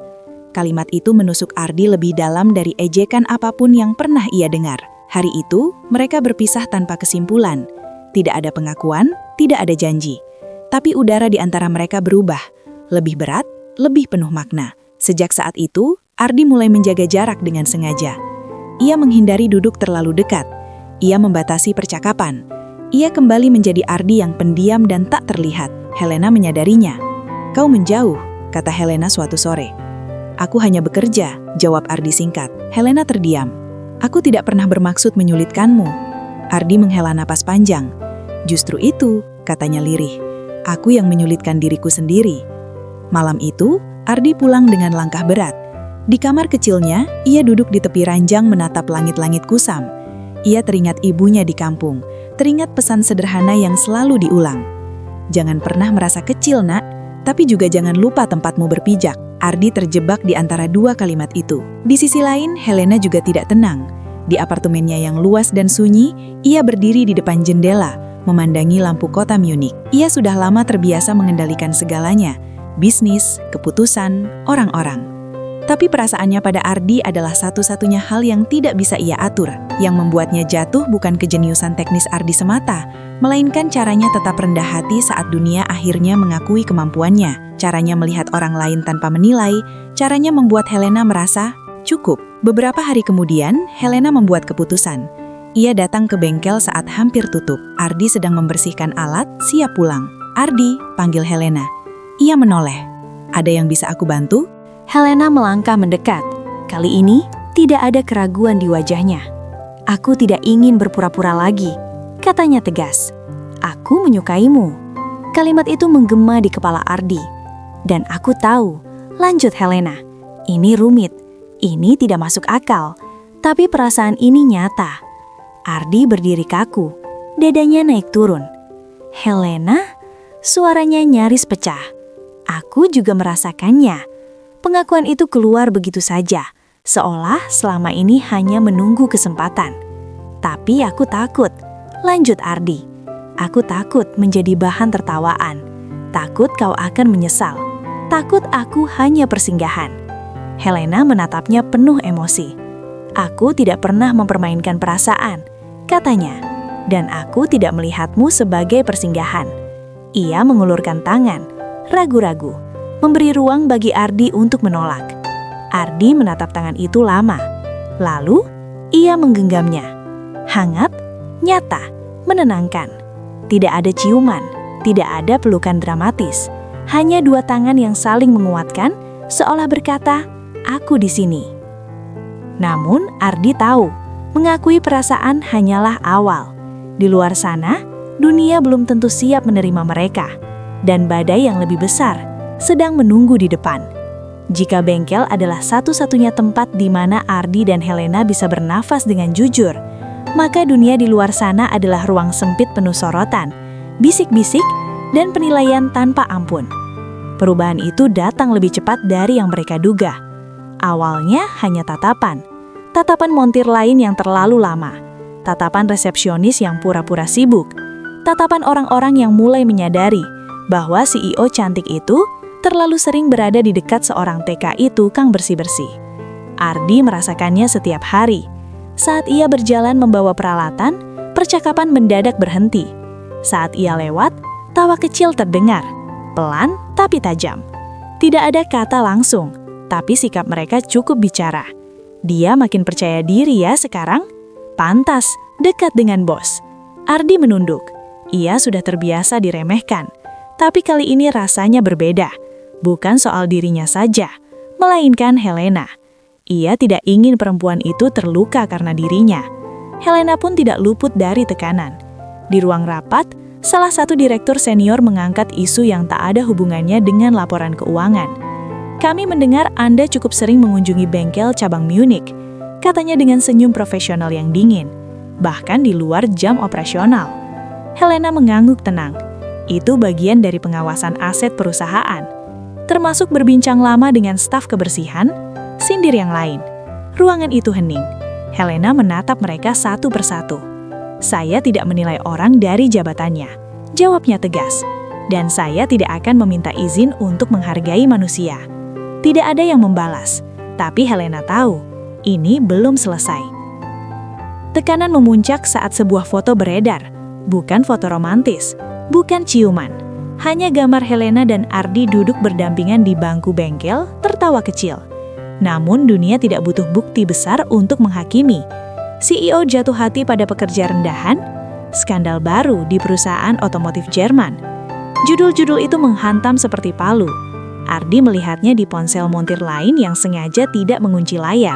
Kalimat itu menusuk Ardi lebih dalam dari ejekan apapun yang pernah ia dengar. Hari itu, mereka berpisah tanpa kesimpulan. Tidak ada pengakuan, tidak ada janji. Tapi udara di antara mereka berubah. Lebih berat, lebih penuh makna. Sejak saat itu, Ardi mulai menjaga jarak dengan sengaja. Ia menghindari duduk terlalu dekat. Ia membatasi percakapan. Ia kembali menjadi Ardi yang pendiam dan tak terlihat. Helena menyadarinya. Kau menjauh, kata Helena suatu sore. Aku hanya bekerja, jawab Ardi singkat. Helena terdiam. Aku tidak pernah bermaksud menyulitkanmu. Ardi menghela napas panjang. Justru itu, katanya lirih. Aku yang menyulitkan diriku sendiri. Malam itu, Ardi pulang dengan langkah berat. Di kamar kecilnya, ia duduk di tepi ranjang menatap langit-langit kusam. Ia teringat ibunya di kampung, teringat pesan sederhana yang selalu diulang. Jangan pernah merasa kecil, nak, tapi juga jangan lupa tempatmu berpijak. Ardi terjebak di antara dua kalimat itu. Di sisi lain, Helena juga tidak tenang. Di apartemennya yang luas dan sunyi, ia berdiri di depan jendela, memandangi lampu kota Munich. Ia sudah lama terbiasa mengendalikan segalanya, bisnis, keputusan, orang-orang. Tapi perasaannya pada Ardi adalah satu-satunya hal yang tidak bisa ia atur. Yang membuatnya jatuh bukan kejeniusan teknis Ardi semata, melainkan caranya tetap rendah hati saat dunia akhirnya mengakui kemampuannya. Caranya melihat orang lain tanpa menilai, caranya membuat Helena merasa cukup. Beberapa hari kemudian, Helena membuat keputusan. Ia datang ke bengkel saat hampir tutup. Ardi sedang membersihkan alat, siap pulang. Ardi, panggil Helena. Ia menoleh. Ada yang bisa aku bantu? Helena melangkah mendekat. Kali ini, tidak ada keraguan di wajahnya. Aku tidak ingin berpura-pura lagi, katanya tegas. Aku menyukaimu. Kalimat itu menggema di kepala Ardi. Dan aku tahu, lanjut Helena, ini rumit, ini tidak masuk akal, tapi perasaan ini nyata. Ardi berdiri kaku, dadanya naik turun. Helena, suaranya nyaris pecah. Aku juga merasakannya. Pengakuan itu keluar begitu saja, seolah selama ini hanya menunggu kesempatan. Tapi aku takut, lanjut Ardi. Aku takut menjadi bahan tertawaan. Takut kau akan menyesal. Takut aku hanya persinggahan. Helena menatapnya penuh emosi. Aku tidak pernah mempermainkan perasaan, katanya. Dan aku tidak melihatmu sebagai persinggahan. Ia mengulurkan tangan, ragu-ragu, memberi ruang bagi Ardi untuk menolak. Ardi menatap tangan itu lama. Lalu, ia menggenggamnya. Hangat, nyata, menenangkan. Tidak ada ciuman, tidak ada pelukan dramatis. Hanya dua tangan yang saling menguatkan, seolah berkata, aku di sini. Namun, Ardi tahu, mengakui perasaan hanyalah awal. Di luar sana, dunia belum tentu siap menerima mereka. Dan badai yang lebih besar sedang menunggu di depan. Jika bengkel adalah satu-satunya tempat di mana Ardi dan Helena bisa bernafas dengan jujur, maka dunia di luar sana adalah ruang sempit penuh sorotan, bisik-bisik, dan penilaian tanpa ampun. Perubahan itu datang lebih cepat dari yang mereka duga. Awalnya hanya tatapan montir lain yang terlalu lama, tatapan resepsionis yang pura-pura sibuk, tatapan orang-orang yang mulai menyadari bahwa CEO cantik itu terlalu sering berada di dekat seorang TKI tukang bersih-bersih. Ardi merasakannya setiap hari. Saat ia berjalan membawa peralatan, percakapan mendadak berhenti. Saat ia lewat, tawa kecil terdengar, pelan tapi tajam. Tidak ada kata langsung, tapi sikap mereka cukup bicara. Dia makin percaya diri ya sekarang. Pantas, dekat dengan bos. Ardi menunduk. Ia sudah terbiasa diremehkan. Tapi kali ini rasanya berbeda. Bukan soal dirinya saja, melainkan Helena. Ia tidak ingin perempuan itu terluka karena dirinya. Helena pun tidak luput dari tekanan. Di ruang rapat, salah satu direktur senior mengangkat isu yang tak ada hubungannya dengan laporan keuangan. Kami mendengar Anda cukup sering mengunjungi bengkel cabang Munich, katanya dengan senyum profesional yang dingin, bahkan di luar jam operasional. Helena mengangguk tenang. Itu bagian dari pengawasan aset perusahaan, termasuk berbincang lama dengan staf kebersihan, sindir yang lain. Ruangan itu hening. Helena menatap mereka satu persatu. Saya tidak menilai orang dari jabatannya, jawabnya tegas. Dan saya tidak akan meminta izin untuk menghargai manusia. Tidak ada yang membalas, tapi Helena tahu, ini belum selesai. Tekanan memuncak saat sebuah foto beredar, bukan foto romantis, bukan ciuman. Hanya gambar Helena dan Ardi duduk berdampingan di bangku bengkel, tertawa kecil. Namun dunia tidak butuh bukti besar untuk menghakimi. CEO jatuh hati pada pekerja rendahan, skandal baru di perusahaan otomotif Jerman. Judul-judul itu menghantam seperti palu. Ardi melihatnya di ponsel montir lain yang sengaja tidak mengunci layar.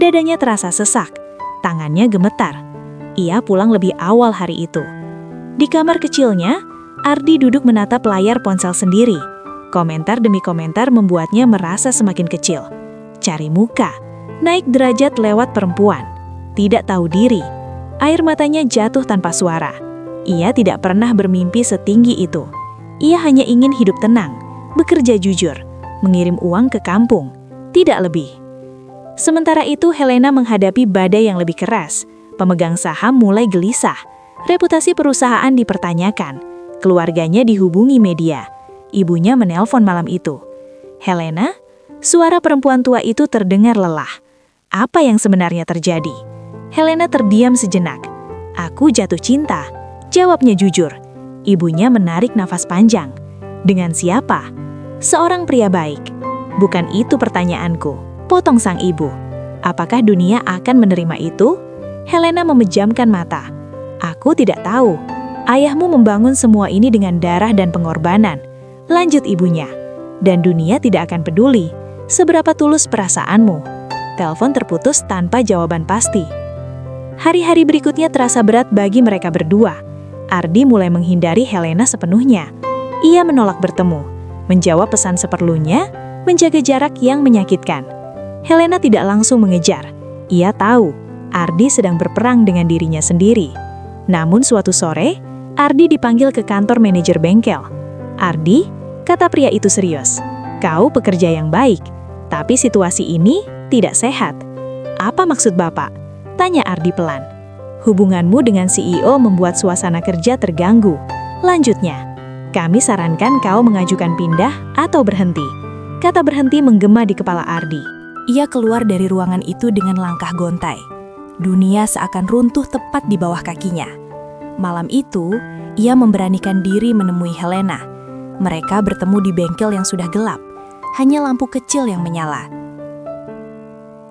Dadanya terasa sesak, tangannya gemetar. Ia pulang lebih awal hari itu. Di kamar kecilnya, Ardi duduk menatap layar ponsel sendiri. Komentar demi komentar membuatnya merasa semakin kecil. Cari muka, naik derajat lewat perempuan. Tidak tahu diri. Air matanya jatuh tanpa suara. Ia tidak pernah bermimpi setinggi itu. Ia hanya ingin hidup tenang, bekerja jujur, mengirim uang ke kampung, tidak lebih. Sementara itu Helena menghadapi badai yang lebih keras. Pemegang saham mulai gelisah. Reputasi perusahaan dipertanyakan. Keluarganya dihubungi media. Ibunya menelpon malam itu. Helena, suara perempuan tua itu terdengar lelah. Apa yang sebenarnya terjadi? Helena terdiam sejenak. Aku jatuh cinta, jawabnya jujur. Ibunya menarik nafas panjang. Dengan siapa? Seorang pria baik. Bukan itu pertanyaanku, potong sang ibu. Apakah dunia akan menerima itu? Helena memejamkan mata. Aku tidak tahu. Ayahmu membangun semua ini dengan darah dan pengorbanan. Lanjut ibunya. dan dunia tidak akan peduli seberapa tulus perasaanmu. Telepon terputus tanpa jawaban pasti. Hari-hari berikutnya terasa berat bagi mereka berdua. Ardi mulai menghindari Helena sepenuhnya. Ia menolak bertemu, menjawab pesan seperlunya, menjaga jarak yang menyakitkan. Helena tidak langsung mengejar. Ia tahu Ardi sedang berperang dengan dirinya sendiri. Namun suatu sore, Ardi dipanggil ke kantor manajer bengkel. "Ardi," kata pria itu serius, "kau pekerja yang baik, tapi situasi ini tidak sehat." "Apa maksud Bapak?" tanya Ardi pelan. "Hubunganmu dengan CEO membuat suasana kerja terganggu." Lanjutnya, "Kami sarankan kau mengajukan pindah atau berhenti." Kata berhenti menggema di kepala Ardi. Ia keluar dari ruangan itu dengan langkah gontai. Dunia seakan runtuh tepat di bawah kakinya. Malam itu, ia memberanikan diri menemui Helena. Mereka bertemu di bengkel yang sudah gelap. Hanya lampu kecil yang menyala.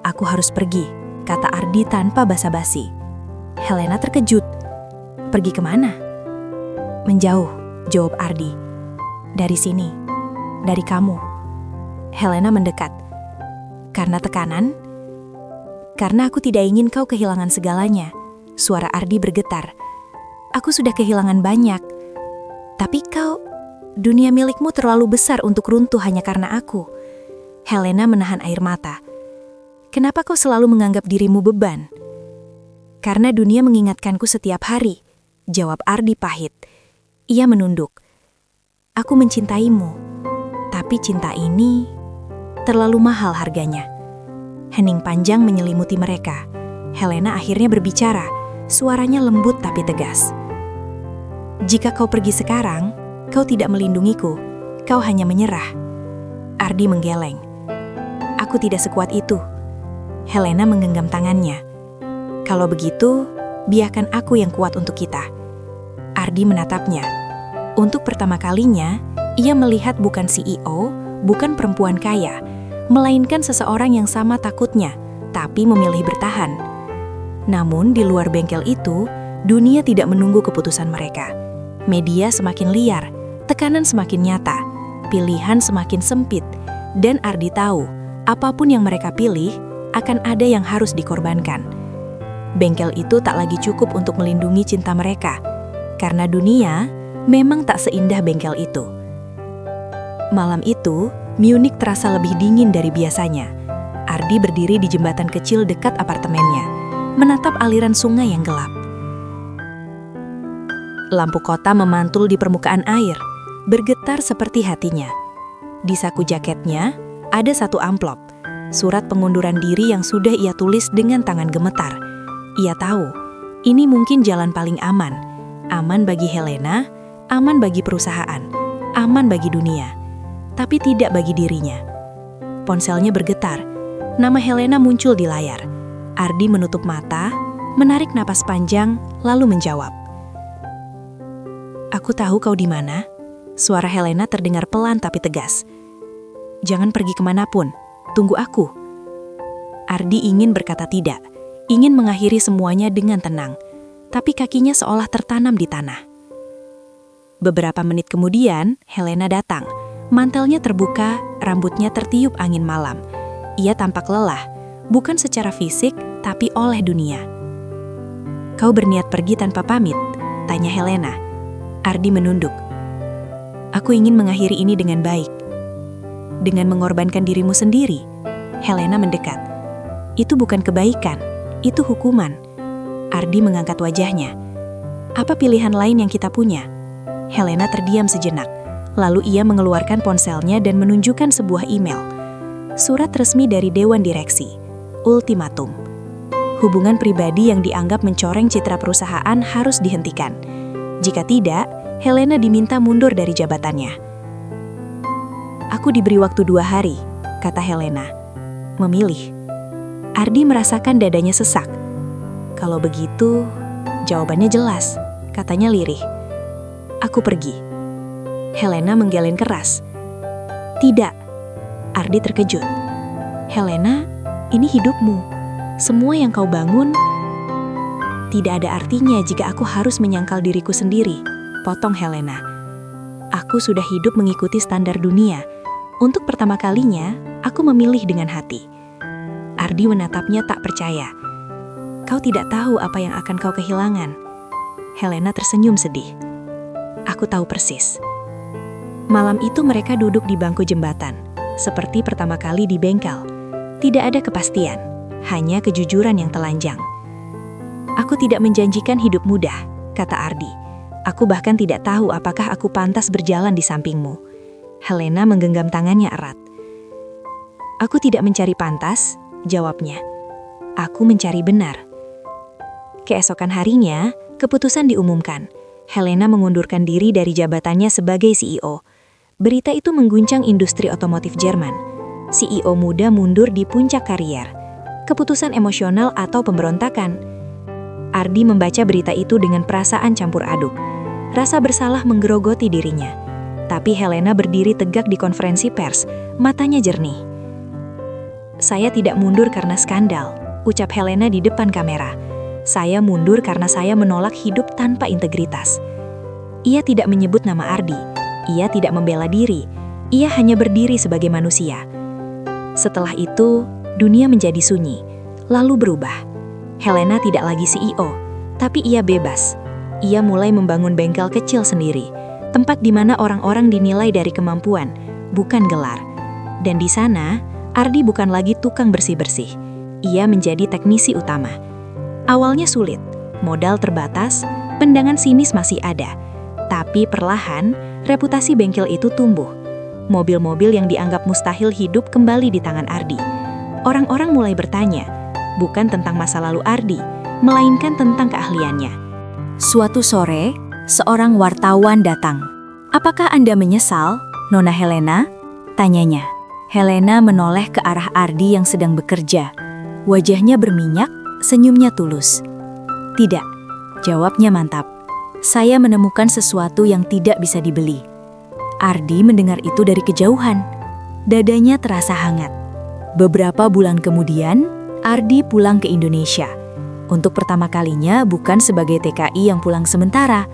"Aku harus pergi," kata Ardi tanpa basa-basi. Helena terkejut. "Pergi kemana?" "Menjauh," jawab Ardi. "Dari sini, dari kamu." Helena mendekat. "Karena tekanan?" "Karena aku tidak ingin kau kehilangan segalanya." Suara Ardi bergetar. "Aku sudah kehilangan banyak. Tapi kau, dunia milikmu terlalu besar untuk runtuh hanya karena aku." Helena menahan air mata. "Kenapa kau selalu menganggap dirimu beban?" "Karena dunia mengingatkanku setiap hari," jawab Ardi pahit. Ia menunduk. "Aku mencintaimu, tapi cinta ini terlalu mahal harganya." Hening panjang menyelimuti mereka. Helena akhirnya berbicara, suaranya lembut tapi tegas. "Jika kau pergi sekarang, kau tidak melindungiku, kau hanya menyerah." Ardi menggeleng. "Aku tidak sekuat itu." Helena menggenggam tangannya. "Kalau begitu, biarkan aku yang kuat untuk kita." Ardi menatapnya. Untuk pertama kalinya, ia melihat bukan CEO, bukan perempuan kaya, melainkan seseorang yang sama takutnya, tapi memilih bertahan. Namun di luar bengkel itu, dunia tidak menunggu keputusan mereka. Media semakin liar, tekanan semakin nyata, pilihan semakin sempit, dan Ardi tahu, apapun yang mereka pilih, akan ada yang harus dikorbankan. Bengkel itu tak lagi cukup untuk melindungi cinta mereka, karena dunia memang tak seindah bengkel itu. Malam itu, Munich terasa lebih dingin dari biasanya. Ardi berdiri di jembatan kecil dekat apartemennya, menatap aliran sungai yang gelap. Lampu kota memantul di permukaan air, bergetar seperti hatinya. Di saku jaketnya, ada satu amplop, surat pengunduran diri yang sudah ia tulis dengan tangan gemetar. Ia tahu, ini mungkin jalan paling aman. Aman bagi Helena, aman bagi perusahaan, aman bagi dunia. Tapi tidak bagi dirinya. Ponselnya bergetar. Nama Helena muncul di layar. Ardi menutup mata, menarik napas panjang, lalu menjawab. "Aku tahu kau di mana." Suara Helena terdengar pelan tapi tegas. "Jangan pergi kemanapun, tunggu aku." Ardi ingin berkata tidak, ingin mengakhiri semuanya dengan tenang, tapi kakinya seolah tertanam di tanah. Beberapa menit kemudian, Helena datang. Mantelnya terbuka, rambutnya tertiup angin malam. Ia tampak lelah, bukan secara fisik, tapi oleh dunia. "Kau berniat pergi tanpa pamit?" tanya Helena. Ardi menunduk. "Aku ingin mengakhiri ini dengan baik." "Dengan mengorbankan dirimu sendiri?" Helena mendekat. "Itu bukan kebaikan, itu hukuman." Ardi mengangkat wajahnya. "Apa pilihan lain yang kita punya?" Helena terdiam sejenak. Lalu ia mengeluarkan ponselnya dan menunjukkan sebuah email. Surat resmi dari Dewan Direksi. Ultimatum. Hubungan pribadi yang dianggap mencoreng citra perusahaan harus dihentikan. Jika tidak, Helena diminta mundur dari jabatannya. "Aku diberi waktu 2 hari, kata Helena. "Memilih." Ardi merasakan dadanya sesak. "Kalau begitu, jawabannya jelas," katanya lirih. "Aku pergi." Helena menggeleng keras. "Tidak." Ardi terkejut. "Helena, ini hidupmu. Semua yang kau bangun." "Tidak ada artinya jika aku harus menyangkal diriku sendiri," potong Helena. "Aku sudah hidup mengikuti standar dunia. Untuk pertama kalinya, aku memilih dengan hati. Ardi menatapnya tak percaya. Kau tidak tahu apa yang akan kau kehilangan. Helena tersenyum sedih. Aku tahu persis. Malam itu mereka duduk di bangku jembatan, seperti pertama kali di bengkel. Tidak ada kepastian, hanya kejujuran yang telanjang. Aku tidak menjanjikan hidup mudah, kata Ardi. Aku bahkan tidak tahu apakah aku pantas berjalan di sampingmu. Helena menggenggam tangannya erat. Aku tidak mencari pantas, jawabnya. Aku mencari benar. Keesokan harinya, keputusan diumumkan. Helena mengundurkan diri dari jabatannya sebagai CEO. Berita itu mengguncang industri otomotif Jerman. CEO muda mundur di puncak karier. Keputusan emosional atau pemberontakan? Ardi membaca berita itu dengan perasaan campur aduk. Rasa bersalah menggerogoti dirinya. Tapi Helena berdiri tegak di konferensi pers, matanya jernih. Saya tidak mundur karena skandal, ucap Helena di depan kamera. Saya mundur karena saya menolak hidup tanpa integritas. Ia tidak menyebut nama Ardi. Ia tidak membela diri. Ia hanya berdiri sebagai manusia. Setelah itu, dunia menjadi sunyi, lalu berubah. Helena tidak lagi CEO, tapi ia bebas. Ia mulai membangun bengkel kecil sendiri, tempat di mana orang-orang dinilai dari kemampuan, bukan gelar. Dan di sana, Ardi bukan lagi tukang bersih-bersih. Ia menjadi teknisi utama. Awalnya sulit, modal terbatas, pandangan sinis masih ada. Tapi perlahan, reputasi bengkel itu tumbuh. Mobil-mobil yang dianggap mustahil hidup kembali di tangan Ardi. Orang-orang mulai bertanya, bukan tentang masa lalu Ardi, melainkan tentang keahliannya. Suatu sore, seorang wartawan datang. Apakah Anda menyesal, Nona Helena? Tanyanya. Helena menoleh ke arah Ardi yang sedang bekerja. Wajahnya berminyak, senyumnya tulus. Tidak, jawabnya mantap. Saya menemukan sesuatu yang tidak bisa dibeli. Ardi mendengar itu dari kejauhan. Dadanya terasa hangat. Beberapa bulan kemudian, Ardi pulang ke Indonesia. Untuk pertama kalinya bukan sebagai TKI yang pulang sementara,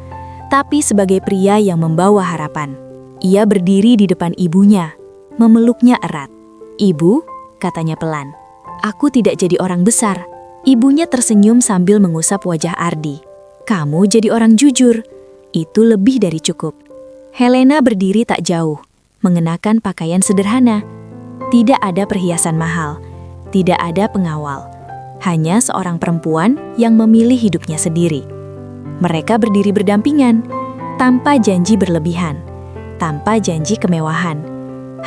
tapi sebagai pria yang membawa harapan. Ia berdiri di depan ibunya, memeluknya erat. "Ibu," katanya pelan, "aku tidak jadi orang besar." Ibunya tersenyum sambil mengusap wajah Ardi. "Kamu jadi orang jujur. Itu lebih dari cukup." Helena berdiri tak jauh, mengenakan pakaian sederhana. Tidak ada perhiasan mahal, tidak ada pengawal. Hanya seorang perempuan yang memilih hidupnya sendiri. Mereka berdiri berdampingan, tanpa janji berlebihan, tanpa janji kemewahan.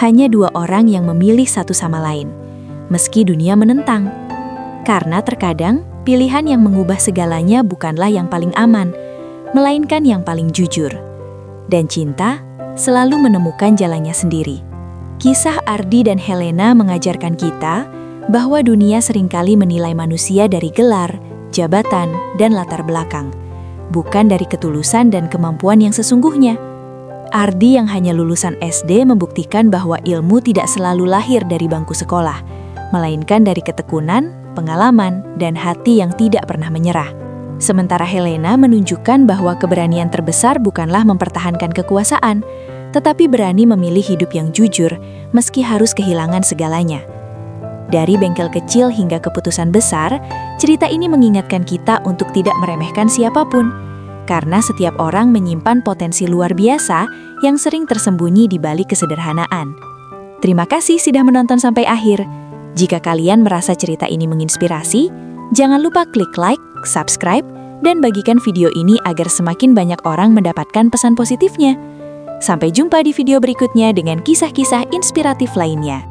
Hanya dua orang yang memilih satu sama lain, meski dunia menentang. Karena terkadang, pilihan yang mengubah segalanya bukanlah yang paling aman, melainkan yang paling jujur. Dan cinta selalu menemukan jalannya sendiri. Kisah Ardi dan Helena mengajarkan kita bahwa dunia seringkali menilai manusia dari gelar, jabatan, dan latar belakang, bukan dari ketulusan dan kemampuan yang sesungguhnya. Ardi yang hanya lulusan SD membuktikan bahwa ilmu tidak selalu lahir dari bangku sekolah, melainkan dari ketekunan, pengalaman, dan hati yang tidak pernah menyerah. Sementara Helena menunjukkan bahwa keberanian terbesar bukanlah mempertahankan kekuasaan, tetapi berani memilih hidup yang jujur meski harus kehilangan segalanya. Dari bengkel kecil hingga keputusan besar, cerita ini mengingatkan kita untuk tidak meremehkan siapapun, karena setiap orang menyimpan potensi luar biasa yang sering tersembunyi di balik kesederhanaan. Terima kasih sudah menonton sampai akhir. Jika kalian merasa cerita ini menginspirasi, jangan lupa klik like, subscribe, dan bagikan video ini agar semakin banyak orang mendapatkan pesan positifnya. Sampai jumpa di video berikutnya dengan kisah-kisah inspiratif lainnya.